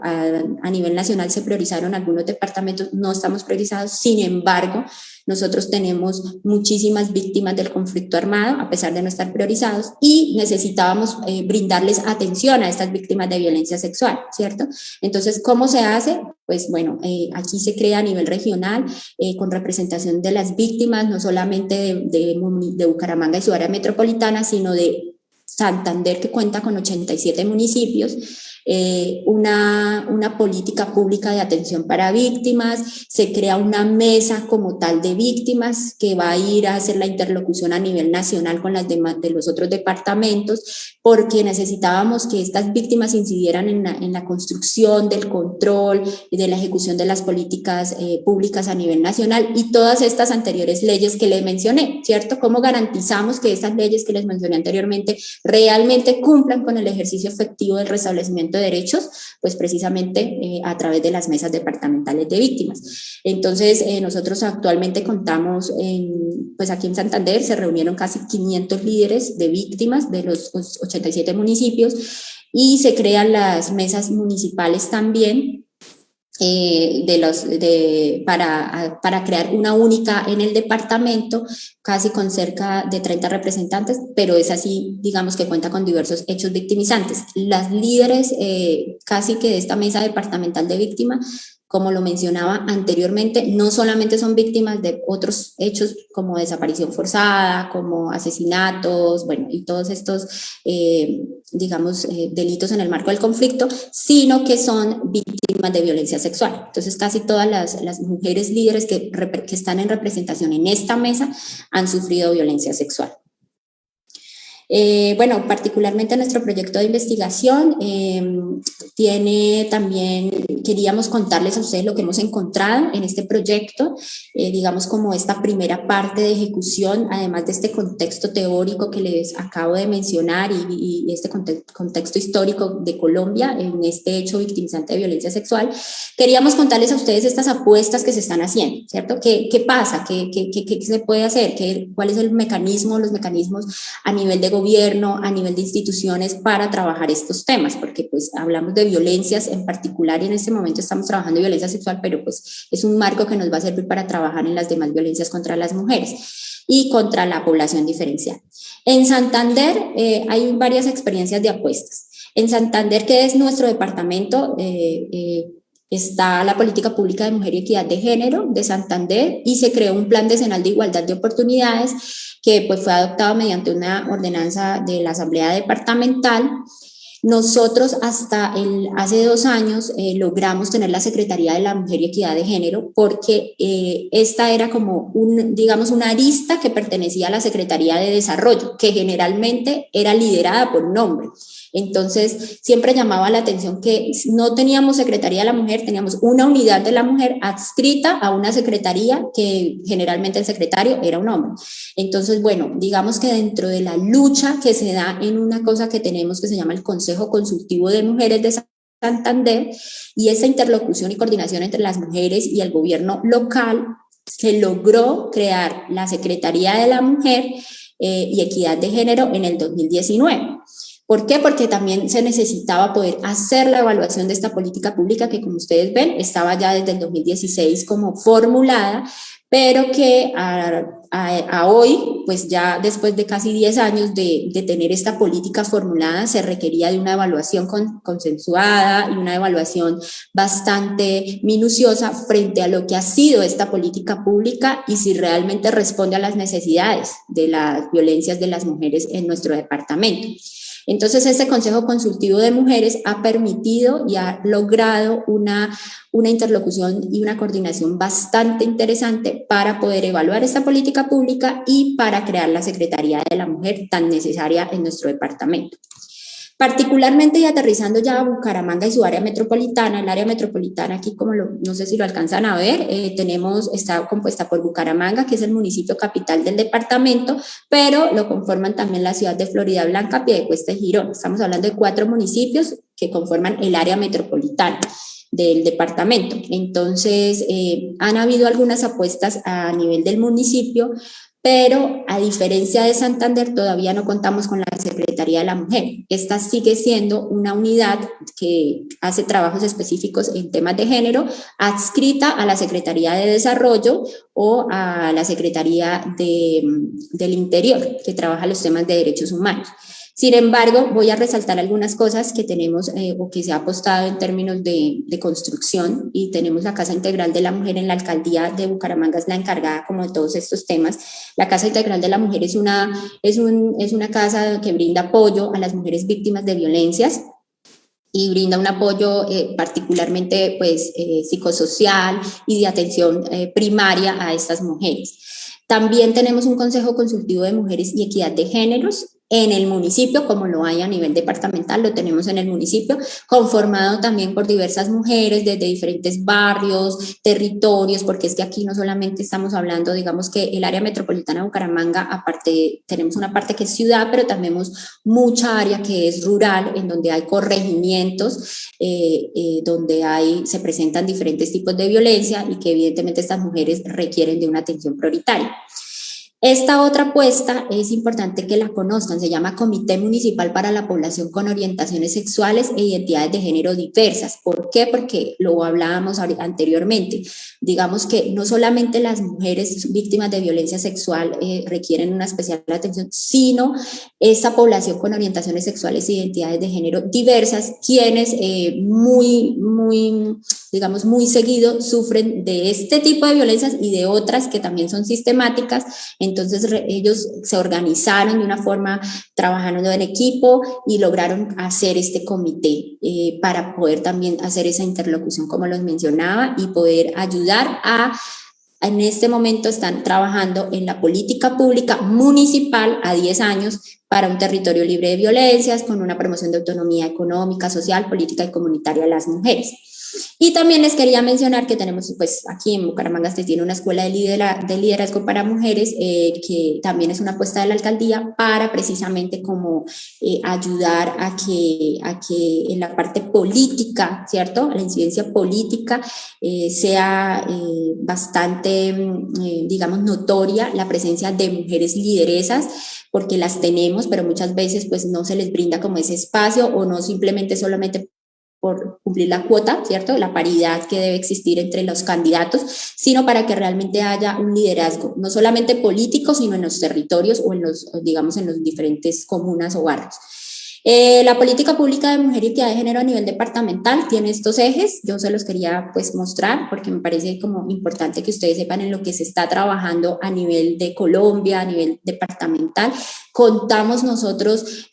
A nivel nacional se priorizaron algunos departamentos, no estamos priorizados. Sin embargo, nosotros tenemos muchísimas víctimas del conflicto armado, a pesar de no estar priorizados, y necesitábamos brindarles atención atención a estas víctimas de violencia sexual, ¿cierto? Entonces, ¿cómo se hace? Pues bueno, aquí se crea a nivel regional con representación de las víctimas, no solamente de Bucaramanga y su área metropolitana, sino de Santander, que cuenta con 87 municipios, una política pública de atención para víctimas, se crea una mesa como tal de víctimas que va a ir a hacer la interlocución a nivel nacional con las demás de los otros departamentos, porque necesitábamos que estas víctimas incidieran en la construcción del control y de la ejecución de las políticas públicas a nivel nacional y todas estas anteriores leyes que les mencioné, ¿cierto? ¿Cómo garantizamos que estas leyes que les mencioné anteriormente realmente cumplan con el ejercicio efectivo del restablecimiento de derechos? Pues precisamente a través de las mesas departamentales de víctimas. Entonces, nosotros actualmente contamos, pues aquí en Santander se reunieron casi 500 líderes de víctimas de los 87 municipios y se crean las mesas municipales también para crear una única en el departamento, casi con cerca de 30 representantes, pero es así, digamos que cuenta con diversos hechos victimizantes. Las líderes casi que de esta mesa departamental de víctimas, como lo mencionaba anteriormente, no solamente son víctimas de otros hechos como desaparición forzada, como asesinatos, bueno, y todos estos, digamos, delitos en el marco del conflicto, sino que son víctimas de violencia sexual. Entonces, casi todas las mujeres líderes que están en representación en esta mesa han sufrido violencia sexual. Bueno, particularmente nuestro proyecto de investigación tiene también, queríamos contarles a ustedes lo que hemos encontrado en este proyecto, digamos como esta primera parte de ejecución, además de este contexto teórico que les acabo de mencionar y este contexto histórico de Colombia en este hecho victimizante de violencia sexual, queríamos contarles a ustedes estas apuestas que se están haciendo, ¿cierto? ¿Qué pasa? ¿Qué se puede hacer? ¿Cuál es el mecanismo, los mecanismos a nivel de gobierno, a nivel de instituciones para trabajar estos temas? Porque pues hablamos de violencias en particular y en este momento estamos trabajando de violencia sexual, pero pues es un marco que nos va a servir para trabajar en las demás violencias contra las mujeres y contra la población diferencial. En Santander hay varias experiencias de apuestas. En Santander, que es nuestro departamento, está la política pública de mujer y equidad de género de Santander y se creó un plan decenal de igualdad de oportunidades que pues fue adoptado mediante una ordenanza de la Asamblea Departamental. Nosotros hasta hace 2 años logramos tener la Secretaría de la Mujer y Equidad de Género porque esta era como digamos una arista que pertenecía a la Secretaría de Desarrollo, que generalmente era liderada por un hombre. Entonces, siempre llamaba la atención que no teníamos Secretaría de la Mujer, teníamos una unidad de la mujer adscrita a una secretaría que generalmente el secretario era un hombre. Entonces, bueno, digamos que dentro de la lucha que se da en una cosa que tenemos que se llama el Consejo Consultivo de Mujeres de Santander y esa interlocución y coordinación entre las mujeres y el gobierno local, se logró crear la Secretaría de la Mujer y Equidad de Género en el 2019. ¿Por qué? Porque también se necesitaba poder hacer la evaluación de esta política pública que, como ustedes ven, estaba ya desde el 2016 como formulada, pero que a hoy, pues ya después de casi 10 años de tener esta política formulada, se requería de una evaluación consensuada y una evaluación bastante minuciosa frente a lo que ha sido esta política pública y si realmente responde a las necesidades de las violencias de las mujeres en nuestro departamento. Entonces, este Consejo Consultivo de Mujeres ha permitido y ha logrado una interlocución y una coordinación bastante interesante para poder evaluar esta política pública y para crear la Secretaría de la Mujer tan necesaria en nuestro departamento. Particularmente y aterrizando ya a Bucaramanga y su área metropolitana, el área metropolitana aquí, no sé si lo alcanzan a ver, está compuesta por Bucaramanga, que es el municipio capital del departamento, pero lo conforman también la ciudad de Floridablanca, Piedecuesta y Girón. Estamos hablando de 4 municipios que conforman el área metropolitana del departamento. Entonces, han habido algunas apuestas a nivel del municipio, pero a diferencia de Santander todavía no contamos con la Secretaría de la Mujer. Esta sigue siendo una unidad que hace trabajos específicos en temas de género, adscrita a la Secretaría de Desarrollo o a la Secretaría del Interior, que trabaja los temas de derechos humanos. Sin embargo, voy a resaltar algunas cosas que tenemos o que se ha apostado en términos de construcción, y tenemos la Casa Integral de la Mujer en la Alcaldía de Bucaramanga, es la encargada como de todos estos temas. La Casa Integral de la Mujer es una casa que brinda apoyo a las mujeres víctimas de violencias y brinda un apoyo particularmente pues, psicosocial y de atención primaria a estas mujeres. También tenemos un Consejo Consultivo de Mujeres y Equidad de Géneros en el municipio, como lo hay a nivel departamental, lo tenemos en el municipio, conformado también por diversas mujeres desde diferentes barrios, territorios, porque es que aquí no solamente estamos hablando, digamos que el área metropolitana de Bucaramanga, aparte tenemos una parte que es ciudad, pero también tenemos mucha área que es rural, en donde hay corregimientos, donde se presentan diferentes tipos de violencia y que evidentemente estas mujeres requieren de una atención prioritaria. Esta otra apuesta es importante que la conozcan, se llama Comité Municipal para la Población con Orientaciones Sexuales e Identidades de Género Diversas. ¿Por qué? Porque lo hablábamos anteriormente. Digamos que no solamente las mujeres víctimas de violencia sexual requieren una especial atención, sino esta población con orientaciones sexuales e identidades de género diversas, quienes muy seguido sufren de este tipo de violencias y de otras que también son sistemáticas. Entonces ellos se organizaron de una forma, trabajando en equipo y lograron hacer este comité para poder también hacer esa interlocución, como los mencionaba, y poder ayudar en este momento están trabajando en la política pública municipal a 10 años para un territorio libre de violencias, con una promoción de autonomía económica, social, política y comunitaria de las mujeres. Y también les quería mencionar que tenemos, pues aquí en Bucaramanga se tiene una escuela de liderazgo para mujeres, que también es una apuesta de la alcaldía para precisamente como ayudar a que en la parte política, ¿cierto? La incidencia política sea bastante, digamos, notoria la presencia de mujeres lideresas, porque las tenemos, pero muchas veces pues no se les brinda como ese espacio, o no simplemente solamente por cumplir la cuota, ¿cierto? La paridad que debe existir entre los candidatos, sino para que realmente haya un liderazgo, no solamente político, sino en los territorios o en los diferentes comunas o barrios. La política pública de mujer y equidad de género a nivel departamental tiene estos ejes. Yo se los quería pues mostrar porque me parece como importante que ustedes sepan en lo que se está trabajando a nivel de Colombia, a nivel departamental. Contamos nosotros,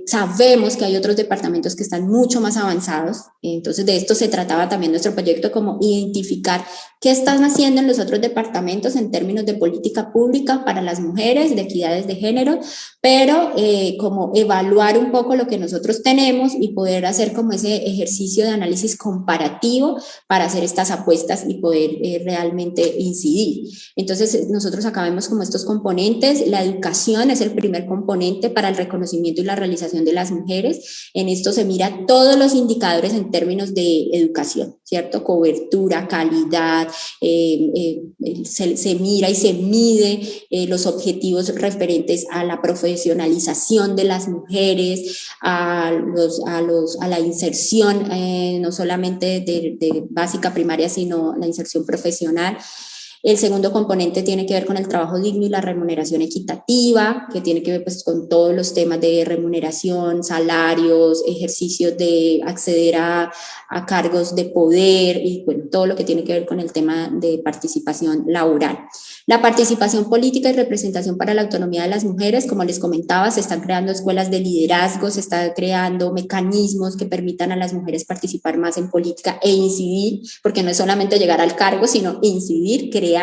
sabemos que hay otros departamentos que están mucho más avanzados, entonces de esto se trataba también nuestro proyecto, como identificar qué están haciendo en los otros departamentos en términos de política pública para las mujeres, de equidades de género, pero como evaluar un poco lo que nosotros tenemos y poder hacer como ese ejercicio de análisis comparativo para hacer estas apuestas y poder realmente incidir. Entonces nosotros acá vemos como estos componentes. La educación es el primer componente para el reconocimiento y la realización de las mujeres. En esto se mira todos los indicadores en términos de educación, ¿cierto? Cobertura, calidad, se mira y se mide los objetivos referentes a la profesionalización de las mujeres, a la inserción, no solamente de básica primaria, sino la inserción profesional. El segundo componente tiene que ver con el trabajo digno y la remuneración equitativa, que tiene que ver pues con todos los temas de remuneración, salarios, ejercicios de acceder a cargos de poder y bueno, todo lo que tiene que ver con el tema de participación laboral. La participación política y representación para la autonomía de las mujeres, como les comentaba, se están creando escuelas de liderazgo, se están creando mecanismos que permitan a las mujeres participar más en política e incidir, porque no es solamente llegar al cargo, sino incidir, crear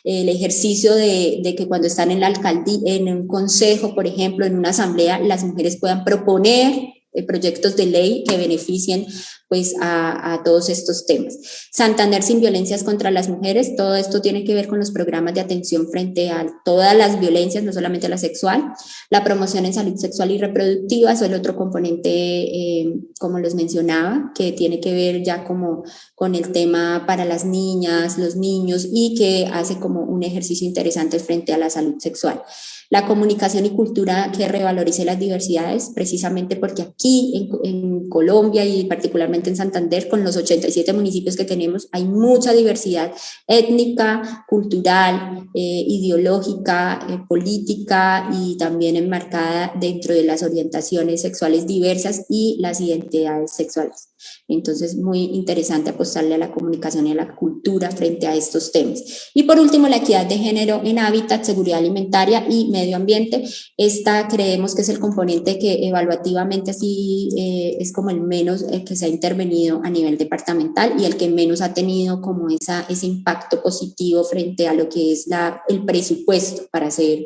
el ejercicio de que cuando están en la alcaldía, en un consejo, por ejemplo, en una asamblea, las mujeres puedan proponer proyectos de ley que beneficien pues a todos estos temas. Santander sin violencias contra las mujeres, todo esto tiene que ver con los programas de atención frente a todas las violencias, no solamente la sexual. La promoción en salud sexual y reproductiva es el otro componente, como les mencionaba, que tiene que ver ya como con el tema para las niñas, los niños, y que hace como un ejercicio interesante frente a la salud sexual. La comunicación y cultura que revalorice las diversidades, precisamente porque aquí en Colombia y particularmente particularmente en Santander, con los 87 municipios que tenemos, hay mucha diversidad étnica, cultural, ideológica, política y también enmarcada dentro de las orientaciones sexuales diversas y las identidades sexuales. Entonces, muy interesante apostarle a la comunicación y a la cultura frente a estos temas. Y por último, la equidad de género en hábitat, seguridad alimentaria y medio ambiente. Esta creemos que es el componente que evaluativamente así es como el menos que se ha intervenido a nivel departamental y el que menos ha tenido como ese impacto positivo frente a lo que es el presupuesto para hacer,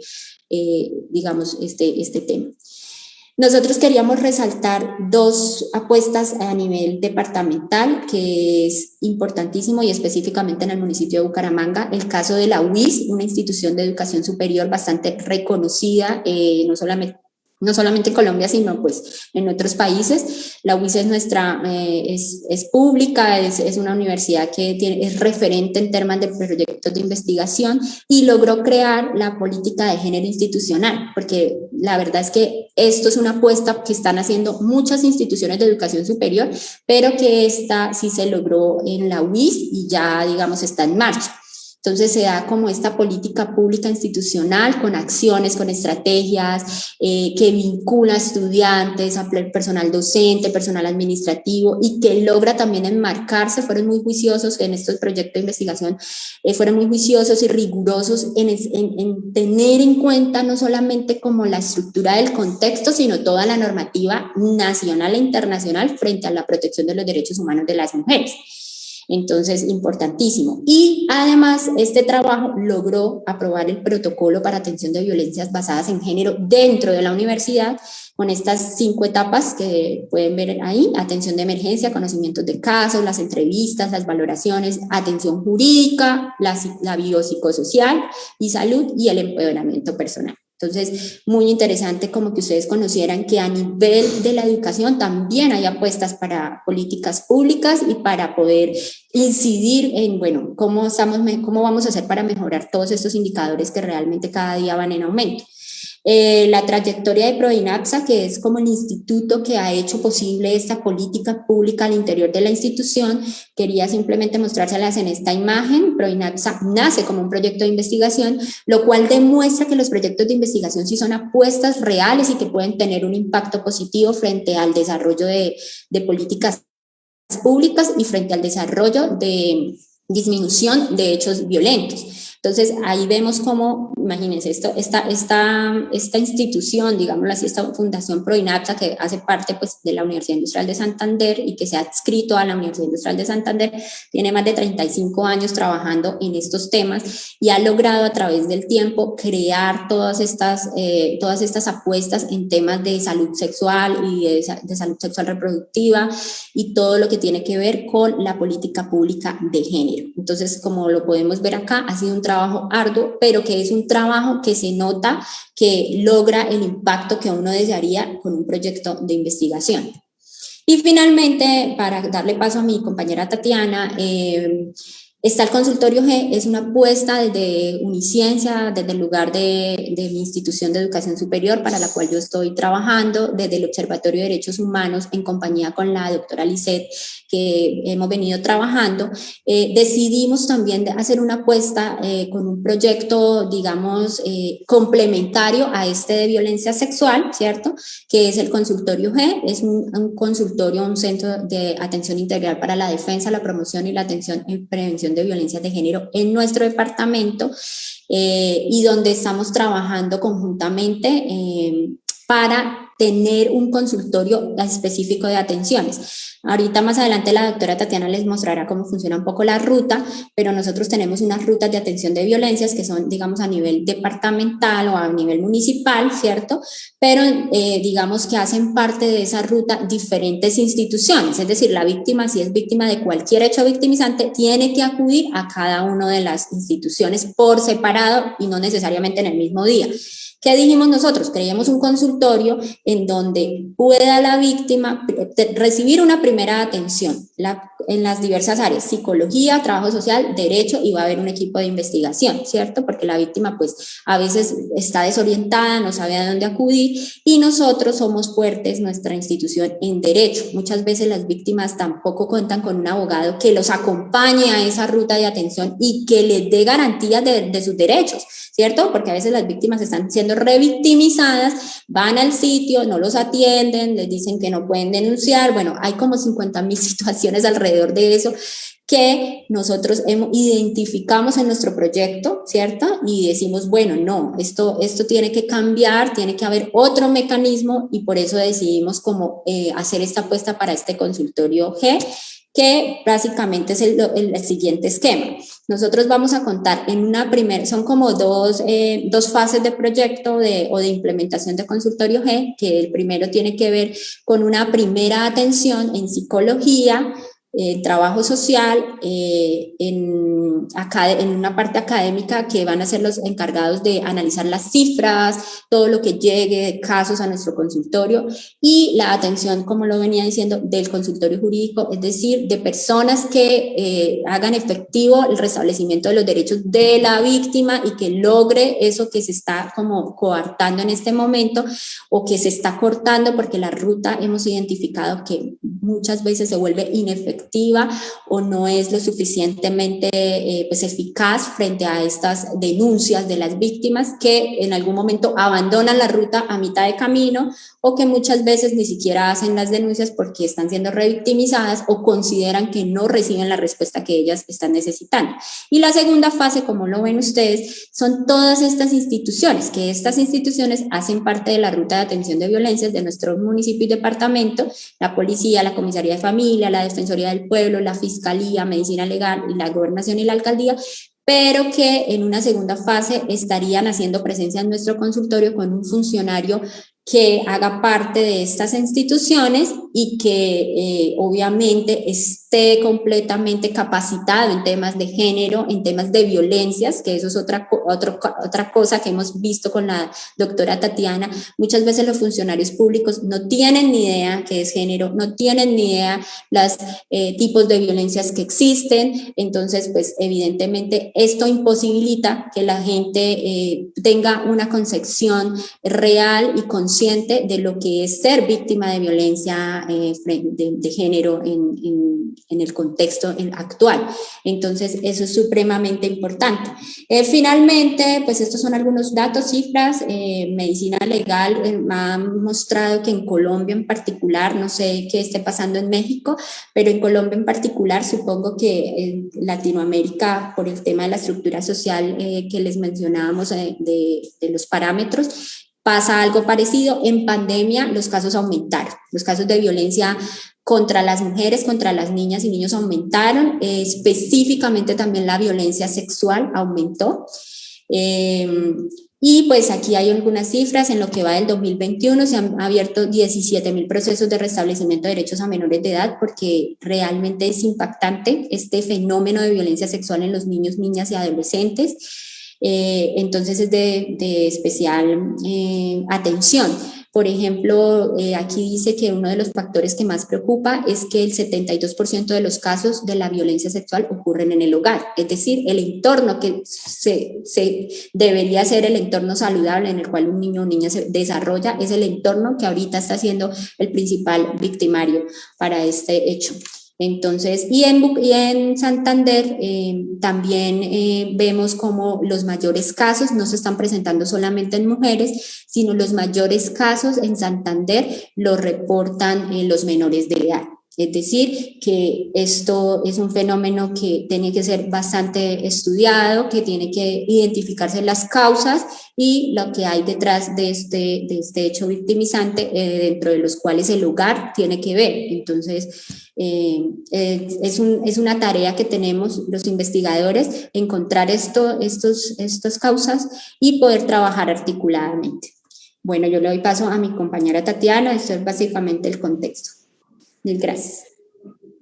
digamos, este tema. Nosotros queríamos resaltar dos apuestas a nivel departamental, que es importantísimo y específicamente en el municipio de Bucaramanga, el caso de la UIS, una institución de educación superior bastante reconocida, no solamente en Colombia, sino pues en otros países. La UIS es es pública, es una universidad que es referente en temas de proyectos de investigación y logró crear la política de género institucional, porque la verdad es que esto es una apuesta que están haciendo muchas instituciones de educación superior, pero que esta sí se logró en la UIS y ya, digamos, está en marcha. Entonces se da como esta política pública institucional con acciones, con estrategias que vincula a estudiantes, a personal docente, personal administrativo y que logra también enmarcarse. Fueron muy juiciosos en estos proyectos de investigación, fueron muy juiciosos y rigurosos en tener en cuenta no solamente como la estructura del contexto, sino toda la normativa nacional e internacional frente a la protección de los derechos humanos de las mujeres. Entonces, importantísimo. Y además, este trabajo logró aprobar el protocolo para atención de violencias basadas en género dentro de la universidad, con estas 5 etapas que pueden ver ahí: atención de emergencia, conocimientos de casos, las entrevistas, las valoraciones, atención jurídica, la biopsicosocial y salud y el empoderamiento personal. Entonces, muy interesante como que ustedes conocieran que a nivel de la educación también hay apuestas para políticas públicas y para poder incidir en, bueno, cómo vamos a hacer para mejorar todos estos indicadores que realmente cada día van en aumento. La trayectoria de Proinapsa, que es como el instituto que ha hecho posible esta política pública al interior de la institución, quería simplemente mostrárselas en esta imagen. Proinapsa nace como un proyecto de investigación, lo cual demuestra que los proyectos de investigación sí son apuestas reales y que pueden tener un impacto positivo frente al desarrollo de políticas públicas y frente al desarrollo de disminución de hechos violentos. Entonces, ahí vemos cómo, imagínense, esta institución, digámoslo así, esta fundación Proinapsa, que hace parte pues, de la Universidad Industrial de Santander y que se ha adscrito a la Universidad Industrial de Santander, tiene más de 35 años trabajando en estos temas y ha logrado a través del tiempo crear todas estas apuestas en temas de salud sexual y de salud sexual reproductiva y todo lo que tiene que ver con la política pública de género. Entonces, como lo podemos ver acá, ha sido un trabajo arduo, pero que es un trabajo que se nota que logra el impacto que uno desearía con un proyecto de investigación. Y finalmente, para darle paso a mi compañera Tatiana, está el consultorio G, es una apuesta desde Uniciencia, desde el lugar de mi institución de educación superior para la cual yo estoy trabajando, desde el Observatorio de Derechos Humanos en compañía con la doctora Lisette, que hemos venido trabajando. Decidimos también hacer una apuesta con un proyecto, digamos, complementario a este de violencia sexual, ¿cierto? Que es el consultorio G, es un consultorio, un centro de atención integral para la defensa, la promoción y la atención en prevención de violencias de género en nuestro departamento y donde estamos trabajando conjuntamente para tener un consultorio específico de atenciones. Ahorita más adelante la doctora Tatiana les mostrará cómo funciona un poco la ruta, pero nosotros tenemos unas rutas de atención de violencias que son, digamos, a nivel departamental o a nivel municipal, ¿cierto? Pero digamos que hacen parte de esa ruta diferentes instituciones, es decir, la víctima, si es víctima de cualquier hecho victimizante, tiene que acudir a cada una de las instituciones por separado y no necesariamente en el mismo día. ¿Qué dijimos nosotros? Creíamos un consultorio en donde pueda la víctima recibir una primera atención. en las diversas áreas, psicología, trabajo social, derecho, y va a haber un equipo de investigación, ¿cierto? Porque la víctima pues a veces está desorientada, no sabe a dónde acudir, y nosotros somos fuertes, nuestra institución, en derecho. Muchas veces las víctimas tampoco cuentan con un abogado que los acompañe a esa ruta de atención y que les dé garantías de sus derechos, ¿cierto? Porque a veces las víctimas están siendo revictimizadas, van al sitio, no los atienden, les dicen que no pueden denunciar. Bueno, hay como 50.000 situaciones alrededor de eso que nosotros identificamos en nuestro proyecto, ¿cierto? Y decimos, bueno, no, esto tiene que cambiar, tiene que haber otro mecanismo, y por eso decidimos como hacer esta apuesta para este consultorio G, que básicamente es el siguiente esquema. Nosotros vamos a contar en una primera, son como dos fases de proyecto o de implementación de consultorio G, que el primero tiene que ver con una primera atención en psicología, trabajo social, en una parte académica, que van a ser los encargados de analizar las cifras, todo lo que llegue de casos a nuestro consultorio, y la atención, como lo venía diciendo, del consultorio jurídico, es decir, de personas que hagan efectivo el restablecimiento de los derechos de la víctima y que logre eso que se está como coartando en este momento, o que se está cortando, porque la ruta hemos identificado que muchas veces se vuelve inefectiva o no es lo suficientemente pues eficaz frente a estas denuncias de las víctimas, que en algún momento abandonan la ruta a mitad de camino, o que muchas veces ni siquiera hacen las denuncias porque están siendo revictimizadas o consideran que no reciben la respuesta que ellas están necesitando. Y la segunda fase, como lo ven ustedes, son todas estas instituciones, que estas instituciones hacen parte de la ruta de atención de violencias de nuestro municipio y departamento: la policía, la comisaría de familia, la defensoría del pueblo, la fiscalía, medicina legal, y la gobernación y la alcaldía, pero que en una segunda fase estarían haciendo presencia en nuestro consultorio con un funcionario que haga parte de estas instituciones y que obviamente esté completamente capacitado en temas de género, en temas de violencias, que eso es otra cosa que hemos visto con la doctora Tatiana. Muchas veces los funcionarios públicos no tienen ni idea qué es género, no tienen ni idea los tipos de violencias que existen. Entonces, pues evidentemente esto imposibilita que la gente tenga una concepción real y consciente de lo que es ser víctima de violencia de género en el contexto actual. Entonces, eso es supremamente importante. Finalmente, pues estos son algunos datos, cifras. Medicina legal ha mostrado que en Colombia en particular, no sé qué esté pasando en México, pero en Colombia en particular, supongo que en Latinoamérica, por el tema de la estructura social que les mencionábamos de los parámetros, pasa algo parecido. En pandemia los casos aumentaron, los casos de violencia contra las mujeres, contra las niñas y niños aumentaron, específicamente también la violencia sexual aumentó. Y pues aquí hay algunas cifras. En lo que va del 2021 se han abierto 17.000 procesos de restablecimiento de derechos a menores de edad, porque realmente es impactante este fenómeno de violencia sexual en los niños, niñas y adolescentes. Entonces es de especial atención. Por ejemplo, aquí dice que uno de los factores que más preocupa es que el 72% de los casos de la violencia sexual ocurren en el hogar, es decir, el entorno que se debería ser el entorno saludable en el cual un niño o niña se desarrolla, es el entorno que ahorita está siendo el principal victimario para este hecho. Entonces, y en Santander también vemos como los mayores casos no se están presentando solamente en mujeres, sino los mayores casos en Santander los reportan los menores de edad. Es decir, que esto es un fenómeno que tiene que ser bastante estudiado, que tiene que identificarse las causas y lo que hay detrás de este hecho victimizante, dentro de los cuales el hogar tiene que ver. Entonces, es una tarea que tenemos los investigadores, encontrar estas causas y poder trabajar articuladamente. Bueno, yo le doy paso a mi compañera Tatiana. Esto es básicamente el contexto. Mil gracias.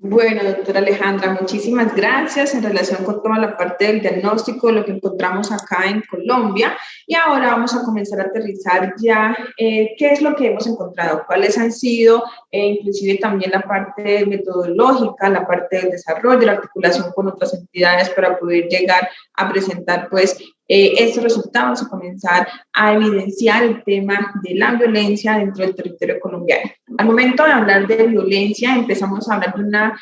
Bueno, doctora Alejandra, muchísimas gracias en relación con toda la parte del diagnóstico, lo que encontramos acá en Colombia. Y ahora vamos a comenzar a aterrizar ya qué es lo que hemos encontrado, cuáles han sido, inclusive también la parte metodológica, la parte del desarrollo, la articulación con otras entidades para poder llegar a presentar pues estos resultados y comenzar a evidenciar el tema de la violencia dentro del territorio colombiano. Al momento de hablar de violencia, empezamos a hablar de una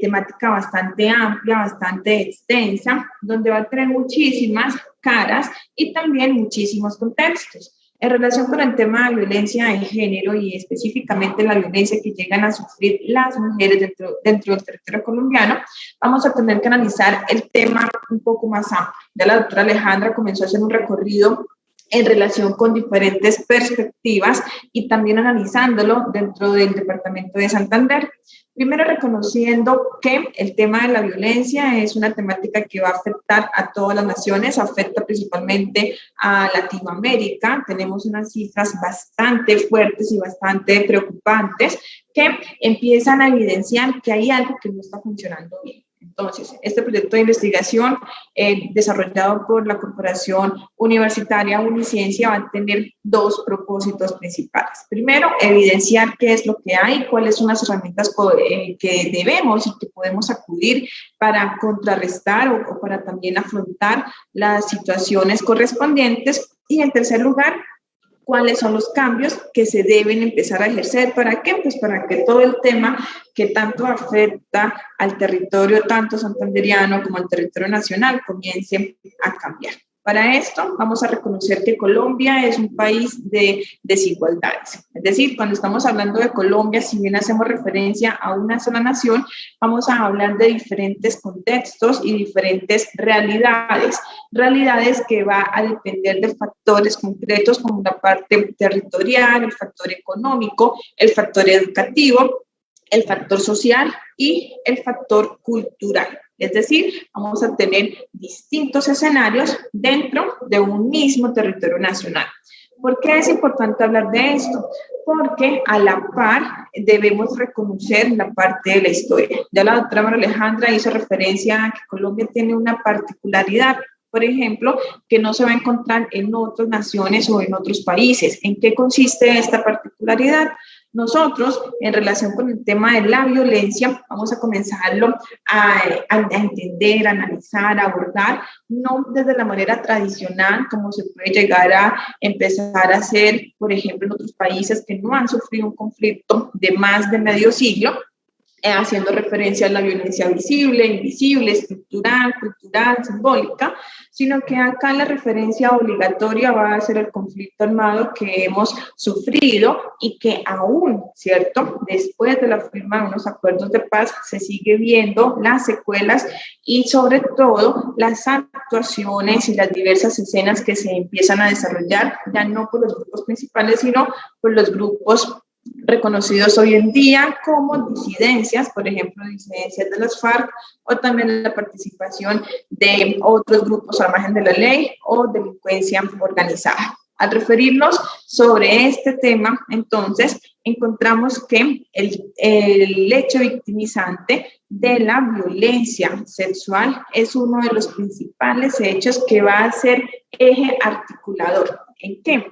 temática bastante amplia, bastante extensa, donde va a tener muchísimas caras y también muchísimos contextos. En relación con el tema de violencia de género y específicamente la violencia que llegan a sufrir las mujeres dentro del territorio colombiano, vamos a tener que analizar el tema un poco más amplio. Ya la doctora Alejandra comenzó a hacer un recorrido en relación con diferentes perspectivas y también analizándolo dentro del departamento de Santander. Primero, reconociendo que el tema de la violencia es una temática que va a afectar a todas las naciones, afecta principalmente a Latinoamérica. Tenemos unas cifras bastante fuertes y bastante preocupantes que empiezan a evidenciar que hay algo que no está funcionando bien. Entonces, este proyecto de investigación desarrollado por la Corporación Universitaria Uniciencia va a tener dos propósitos principales. Primero, evidenciar qué es lo que hay, cuáles son las herramientas que debemos y que podemos acudir para contrarrestar o para también afrontar las situaciones correspondientes. Y en tercer lugar, cuáles son los cambios que se deben empezar a ejercer. ¿Para qué? Pues para que todo el tema que tanto afecta al territorio, tanto santandereano como al territorio nacional, comience a cambiar. Para esto vamos a reconocer que Colombia es un país de desigualdades. Es decir, cuando estamos hablando de Colombia, si bien hacemos referencia a una sola nación, vamos a hablar de diferentes contextos y diferentes realidades. Realidades que va a depender de factores concretos como la parte territorial, el factor económico, el factor educativo, el factor social y el factor cultural. Es decir, vamos a tener distintos escenarios dentro de un mismo territorio nacional. ¿Por qué es importante hablar de esto? Porque a la par debemos reconocer la parte de la historia. Ya la doctora María Alejandra hizo referencia a que Colombia tiene una particularidad, por ejemplo, que no se va a encontrar en otras naciones o en otros países. ¿En qué consiste esta particularidad? Nosotros, en relación con el tema de la violencia, vamos a comenzarlo a entender, a analizar, a abordar, no desde la manera tradicional, como se puede llegar a empezar a hacer, por ejemplo, en otros países que no han sufrido un conflicto de más de medio siglo, haciendo referencia a la violencia visible, invisible, estructural, cultural, simbólica, sino que acá la referencia obligatoria va a ser el conflicto armado que hemos sufrido y que aún, ¿cierto?, después de la firma de unos acuerdos de paz se sigue viendo las secuelas y sobre todo las actuaciones y las diversas escenas que se empiezan a desarrollar, ya no por los grupos principales, sino por los grupos reconocidos hoy en día como disidencias, por ejemplo, disidencias de las FARC o también la participación de otros grupos al margen de la ley o delincuencia organizada. Al referirnos sobre este tema, entonces, encontramos que el hecho victimizante de la violencia sexual es uno de los principales hechos que va a ser eje articulador. ¿En qué?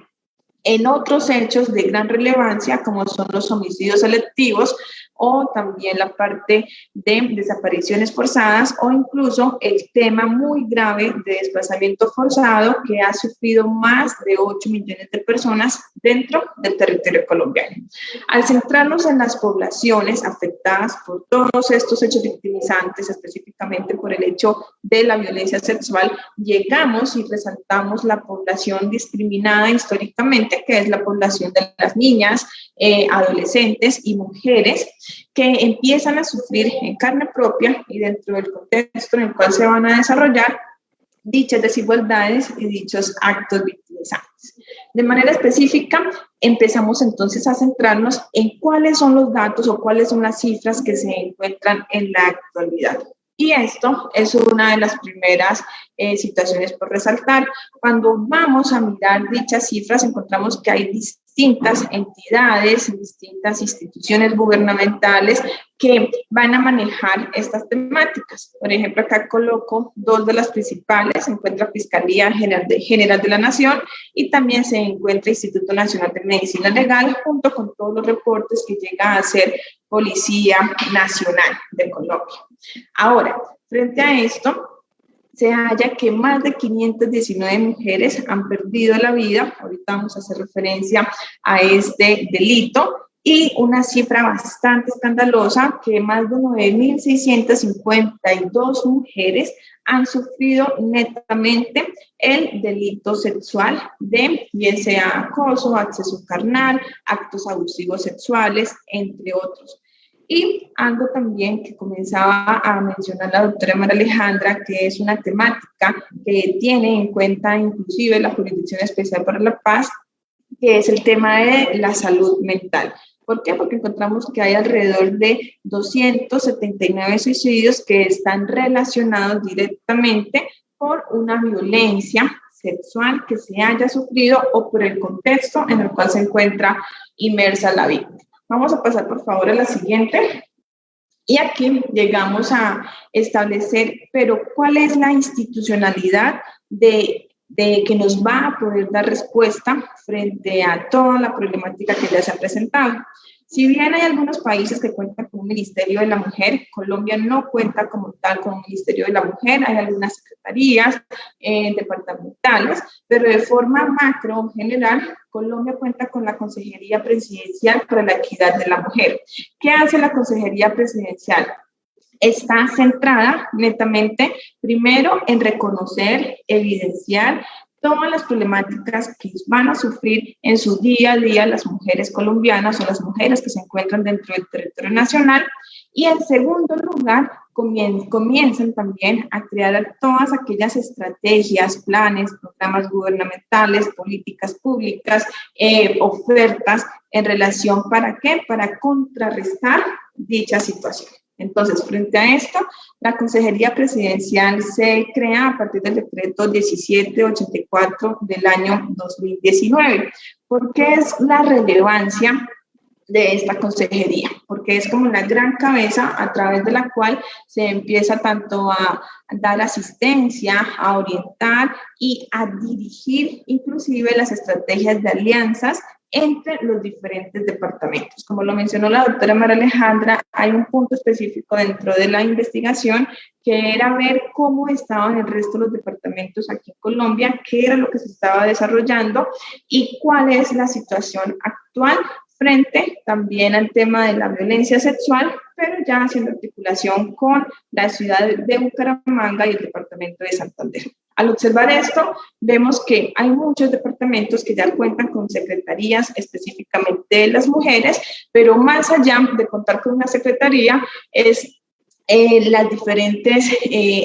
En otros hechos de gran relevancia, como son los homicidios selectivos o también la parte de desapariciones forzadas o incluso el tema muy grave de desplazamiento forzado que ha sufrido más de 8 millones de personas dentro del territorio colombiano. Al centrarnos en las poblaciones afectadas por todos estos hechos victimizantes, específicamente por el hecho de la violencia sexual, llegamos y resaltamos la población discriminada históricamente, que es la población de las niñas, adolescentes y mujeres que empiezan a sufrir en carne propia y dentro del contexto en el cual se van a desarrollar dichas desigualdades y dichos actos victimizantes. De manera específica, empezamos entonces a centrarnos en cuáles son los datos o cuáles son las cifras que se encuentran en la actualidad. Y esto es una de las primeras situaciones por resaltar. Cuando vamos a mirar dichas cifras, encontramos que hay distintas entidades, distintas instituciones gubernamentales que van a manejar estas temáticas. Por ejemplo, acá coloco dos de las principales. Se encuentra Fiscalía General de la Nación y también se encuentra Instituto Nacional de Medicina Legal, junto con todos los reportes que llega a hacer Policía Nacional de Colombia. Ahora, frente a esto, se halla que más de 519 mujeres han perdido la vida. Ahorita vamos a hacer referencia a este delito. Y una cifra bastante escandalosa, que más de 9.652 mujeres han sufrido netamente el delito sexual de, bien sea acoso, acceso carnal, actos abusivos sexuales, entre otros. Y algo también que comenzaba a mencionar la doctora María Alejandra, que es una temática que tiene en cuenta inclusive la Jurisdicción Especial para la Paz, que es el tema de la salud mental. ¿Por qué? Porque encontramos que hay alrededor de 279 suicidios que están relacionados directamente por una violencia sexual que se haya sufrido o por el contexto en el cual se encuentra inmersa la víctima. Vamos a pasar, por favor, a la siguiente. Y aquí llegamos a establecer, pero ¿cuál es la institucionalidad de que nos va a poder dar respuesta frente a toda la problemática que ya se ha presentado? Si bien hay algunos países que cuentan con un Ministerio de la Mujer, Colombia no cuenta como tal con un Ministerio de la Mujer. Hay algunas secretarías departamentales, pero de forma macro, general, Colombia cuenta con la Consejería Presidencial para la Equidad de la Mujer. ¿Qué hace la Consejería Presidencial? Está centrada netamente, primero, en reconocer, evidenciar todas las problemáticas que van a sufrir en su día a día las mujeres colombianas o las mujeres que se encuentran dentro del territorio nacional. Y en segundo lugar, comienzan también a crear todas aquellas estrategias, planes, programas gubernamentales, políticas públicas, ofertas en relación, ¿para qué? Para contrarrestar dicha situación. Entonces, frente a esto, la Consejería Presidencial se crea a partir del decreto 1784 del año 2019. ¿Por qué es la relevancia de esta consejería? Porque es como una gran cabeza a través de la cual se empieza tanto a dar asistencia, a orientar y a dirigir inclusive las estrategias de alianzas entre los diferentes departamentos. Como lo mencionó la doctora María Alejandra, hay un punto específico dentro de la investigación que era ver cómo estaban el resto de los departamentos aquí en Colombia, qué era lo que se estaba desarrollando y cuál es la situación actual frente también al tema de la violencia sexual, pero ya haciendo articulación con la ciudad de Bucaramanga y el departamento de Santander. Al observar esto, vemos que hay muchos departamentos que ya cuentan con secretarías específicamente de las mujeres, pero más allá de contar con una secretaría, es las diferentes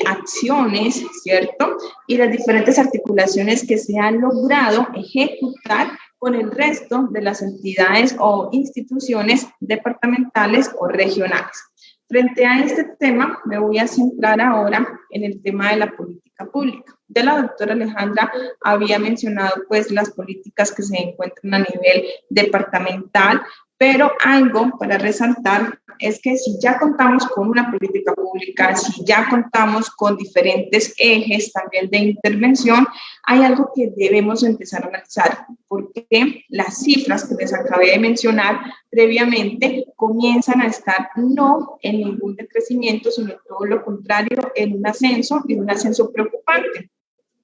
acciones, ¿cierto? Y las diferentes articulaciones que se han logrado ejecutar con el resto de las entidades o instituciones departamentales o regionales. Frente a este tema, me voy a centrar ahora en el tema de la política pública. Ya la doctora Alejandra había mencionado pues las políticas que se encuentran a nivel departamental, pero algo para resaltar es que si ya contamos con una política pública, si ya contamos con diferentes ejes también de intervención, hay algo que debemos empezar a analizar, porque las cifras que les acabé de mencionar previamente comienzan a estar no en ningún decrecimiento, sino todo lo contrario, en un ascenso preocupante,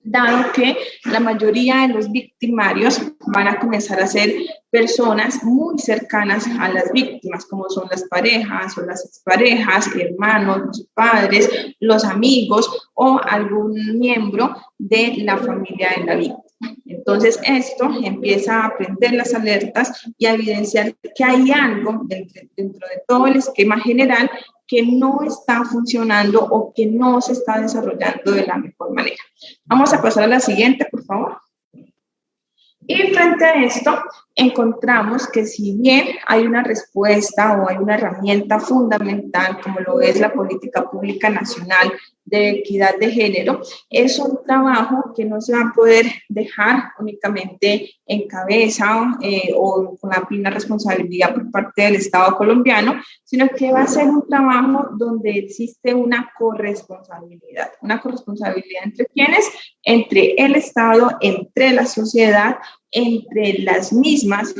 dado que la mayoría de los victimarios van a comenzar a ser personas muy cercanas a las víctimas, como son las parejas o las exparejas, hermanos, los padres, los amigos o algún miembro de la familia de la víctima. Entonces, esto empieza a prender las alertas y a evidenciar que hay algo dentro de todo el esquema general que no está funcionando o que no se está desarrollando de la mejor manera. Vamos a pasar a la siguiente, por favor. Y frente a esto, encontramos que si bien hay una respuesta o hay una herramienta fundamental, como lo es la Política Pública Nacional de equidad de género, es un trabajo que no se va a poder dejar únicamente en cabeza o con la plena responsabilidad por parte del Estado colombiano, sino que va a ser un trabajo donde existe una corresponsabilidad entre quienes, entre el Estado, entre la sociedad, entre las mismas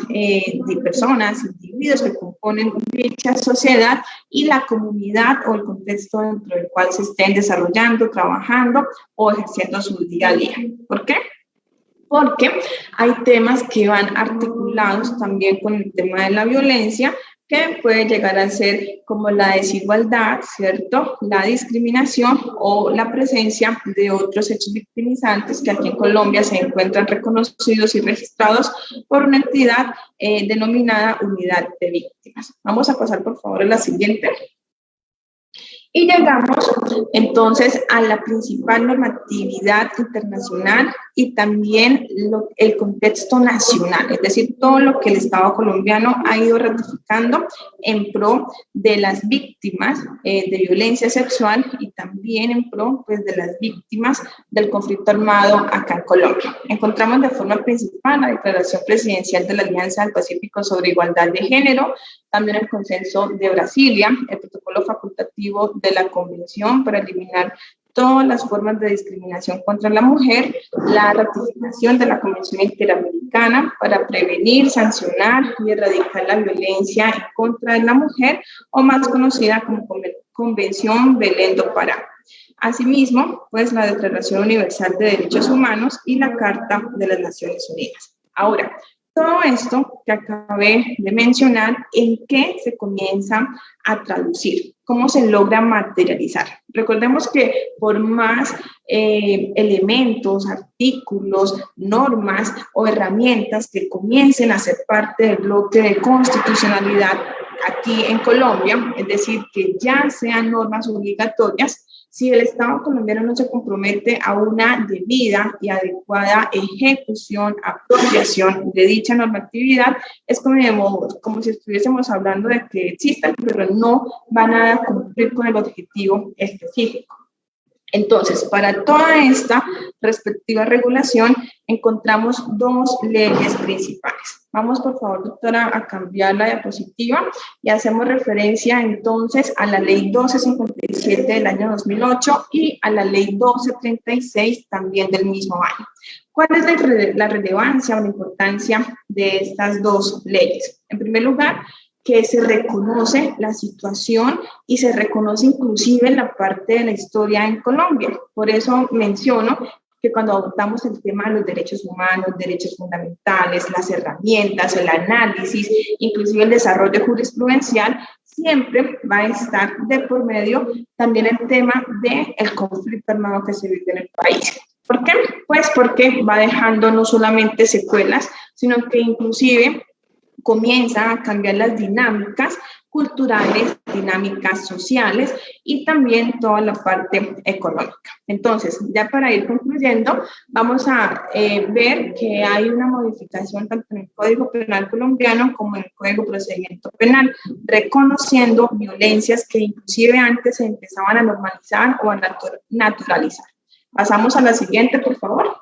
personas, individuos que componen dicha sociedad y la comunidad o el contexto dentro del cual se estén desarrollando, trabajando o ejerciendo su día a día. ¿Por qué? Porque hay temas que van articulados también con el tema de la violencia, que puede llegar a ser como la desigualdad, ¿cierto? La discriminación o la presencia de otros hechos victimizantes que aquí en Colombia se encuentran reconocidos y registrados por una entidad denominada Unidad de Víctimas. Vamos a pasar, por favor, a la siguiente. Y llegamos entonces a la principal normatividad internacional y también el contexto nacional, es decir, todo lo que el Estado colombiano ha ido ratificando en pro de las víctimas de violencia sexual y también en pro pues, de las víctimas del conflicto armado acá en Colombia. Encontramos de forma principal la Declaración Presidencial de la Alianza del Pacífico sobre Igualdad de Género, también el Consenso de Brasilia, el Protocolo Facultativo de la Convención para eliminar todas las formas de discriminación contra la mujer, la ratificación de la Convención Interamericana para prevenir, sancionar y erradicar la violencia en contra de la mujer, o más conocida como Convención Belén do Pará. Asimismo, pues la Declaración Universal de Derechos Humanos y la Carta de las Naciones Unidas. Ahora, todo esto que acabé de mencionar, ¿en qué se comienza a traducir? ¿Cómo se logra materializar? Recordemos que por más elementos, artículos, normas o herramientas que comiencen a ser parte del bloque de constitucionalidad aquí en Colombia, es decir, que ya sean normas obligatorias, si el Estado colombiano no se compromete a una debida y adecuada ejecución, apropiación de dicha normatividad, es como si estuviésemos hablando de que existen, pero no van a cumplir con el objetivo específico. Entonces, para toda esta respectiva regulación, encontramos dos leyes principales. Vamos, por favor, doctora, a cambiar la diapositiva y hacemos referencia entonces a la Ley 1257 del año 2008 y a la Ley 1236 también del mismo año. ¿Cuál es la relevancia o la importancia de estas dos leyes? En primer lugar, que se reconoce la situación y se reconoce inclusive la parte de la historia en Colombia. Por eso menciono que cuando abordamos el tema de los derechos humanos, derechos fundamentales, las herramientas, el análisis, inclusive el desarrollo jurisprudencial, siempre va a estar de por medio también el tema del conflicto armado que se vive en el país. ¿Por qué? Pues porque va dejando no solamente secuelas, sino que inclusive comienza a cambiar las dinámicas culturales, dinámicas sociales y también toda la parte económica. Entonces, ya para ir concluyendo, vamos a ver que hay una modificación tanto en el Código Penal colombiano como en el Código de Procedimiento Penal, reconociendo violencias que inclusive antes se empezaban a normalizar o a naturalizar. Pasamos a la siguiente, por favor.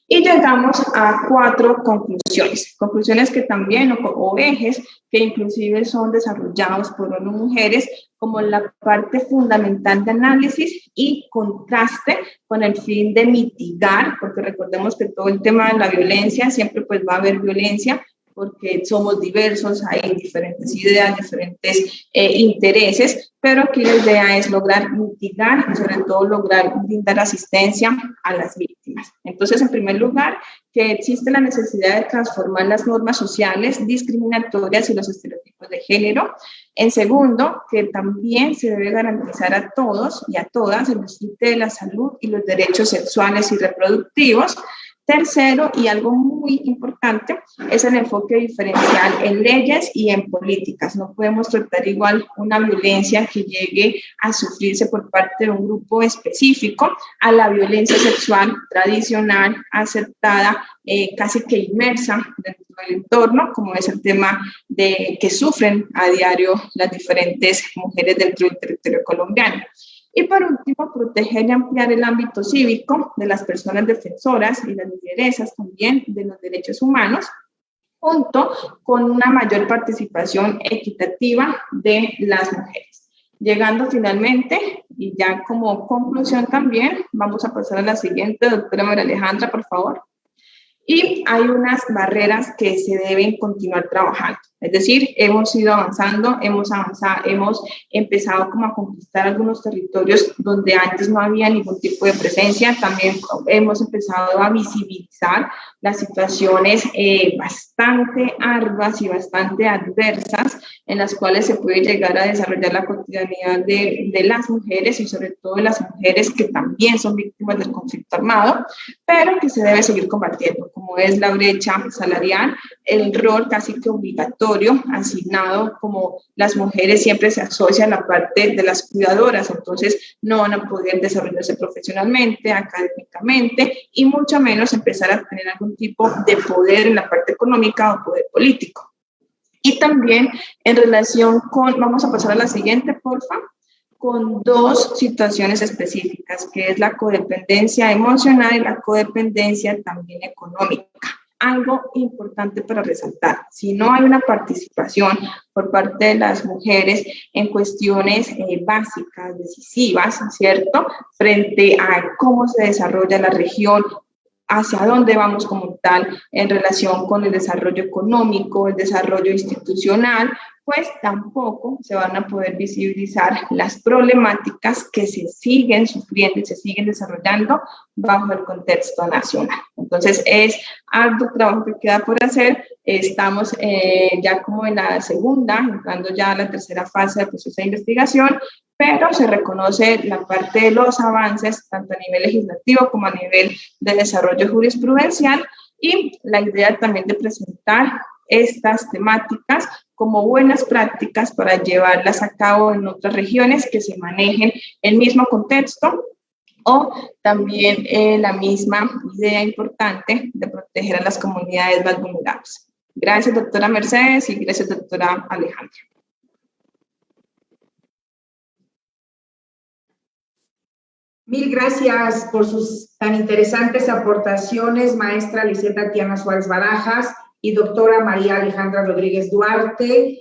Y llegamos a 4 conclusiones que también, o ejes, que inclusive son desarrollados por ONU Mujeres como la parte fundamental de análisis y contraste con el fin de mitigar, porque recordemos que todo el tema de la violencia, siempre pues va a haber violencia, porque somos diversos, hay diferentes ideas, diferentes intereses, pero aquí la idea es lograr mitigar y sobre todo lograr brindar asistencia a las víctimas. Entonces, en primer lugar, que existe la necesidad de transformar las normas sociales discriminatorias y los estereotipos de género. En segundo, que también se debe garantizar a todos y a todas el disfrute de la salud y los derechos sexuales y reproductivos. Tercero, y algo muy importante, es el enfoque diferencial en leyes y en políticas. No podemos tratar igual una violencia que llegue a sufrirse por parte de un grupo específico a la violencia sexual tradicional, aceptada, casi que inmersa dentro del entorno, como es el tema de que sufren a diario las diferentes mujeres dentro del territorio colombiano. Y por último, proteger y ampliar el ámbito cívico de las personas defensoras y las lideresas también de los derechos humanos, junto con una mayor participación equitativa de las mujeres. Llegando finalmente, y ya como conclusión también, vamos a pasar a la siguiente, doctora María Alejandra, por favor. Y hay unas barreras que se deben continuar trabajando. Es decir, hemos ido avanzando, hemos empezado como a conquistar algunos territorios donde antes no había ningún tipo de presencia. También hemos empezado a visibilizar las situaciones bastante arduas y bastante adversas en las cuales se puede llegar a desarrollar la cotidianidad de las mujeres y sobre todo de las mujeres que también son víctimas del conflicto armado, pero que se debe seguir combatiendo, como es la brecha salarial, el rol casi que obligatorio asignado, como las mujeres siempre se asocian a la parte de las cuidadoras, entonces no van a poder desarrollarse profesionalmente, académicamente y mucho menos empezar a tener algún tipo de poder en la parte económica o poder político. Y también en relación con, vamos a pasar a la siguiente, porfa, con dos situaciones específicas, que es la codependencia emocional y la codependencia también económica. Algo importante para resaltar, si no hay una participación por parte de las mujeres en cuestiones básicas, decisivas, ¿cierto? Frente a cómo se desarrolla la región, hacia dónde vamos como tal en relación con el desarrollo económico, el desarrollo institucional, pues tampoco se van a poder visibilizar las problemáticas que se siguen sufriendo y se siguen desarrollando bajo el contexto nacional. Entonces, es arduo trabajo que queda por hacer. Estamos ya como en la segunda, entrando ya a la tercera fase del proceso de investigación, pero se reconoce la parte de los avances, tanto a nivel legislativo como a nivel de desarrollo jurisprudencial, y la idea también de presentar estas temáticas como buenas prácticas para llevarlas a cabo en otras regiones que se manejen el mismo contexto o también la misma idea importante de proteger a las comunidades más vulnerables. Gracias, doctora Mercedes, y gracias, doctora Alejandra. Mil gracias por sus tan interesantes aportaciones, maestra Lisette Tatiana Suárez Barajas y doctora María Alejandra Rodríguez Duarte.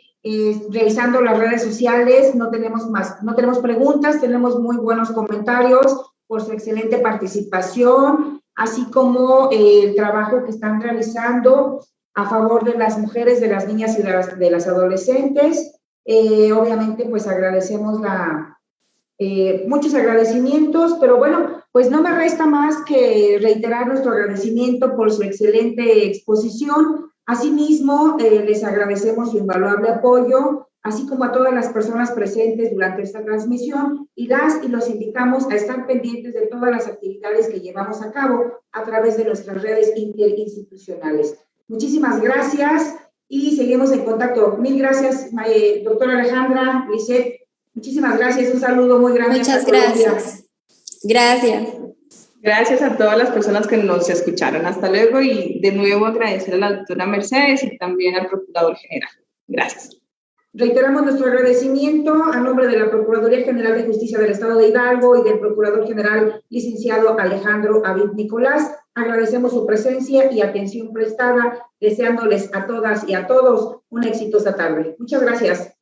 Revisando las redes sociales, no tenemos preguntas, tenemos muy buenos comentarios por su excelente participación, así como el trabajo que están realizando a favor de las mujeres, de las niñas y de las adolescentes. Obviamente, pues agradecemos muchos agradecimientos, pero bueno, pues no me resta más que reiterar nuestro agradecimiento por su excelente exposición. Asimismo, les agradecemos su invaluable apoyo, así como a todas las personas presentes durante esta transmisión, y los invitamos a estar pendientes de todas las actividades que llevamos a cabo a través de nuestras redes interinstitucionales. Muchísimas gracias y seguimos en contacto. Mil gracias, doctora Alejandra, Lisette. Muchísimas gracias, un saludo muy grande. Muchas gracias. Gracias. Gracias a todas las personas que nos escucharon. Hasta luego y de nuevo agradecer a la doctora Mercedes y también al Procurador General. Gracias. Reiteramos nuestro agradecimiento a nombre de la Procuraduría General de Justicia del Estado de Hidalgo y del Procurador General, licenciado Alejandro Avid Nicolás. Agradecemos su presencia y atención prestada, deseándoles a todas y a todos una exitosa tarde. Muchas gracias.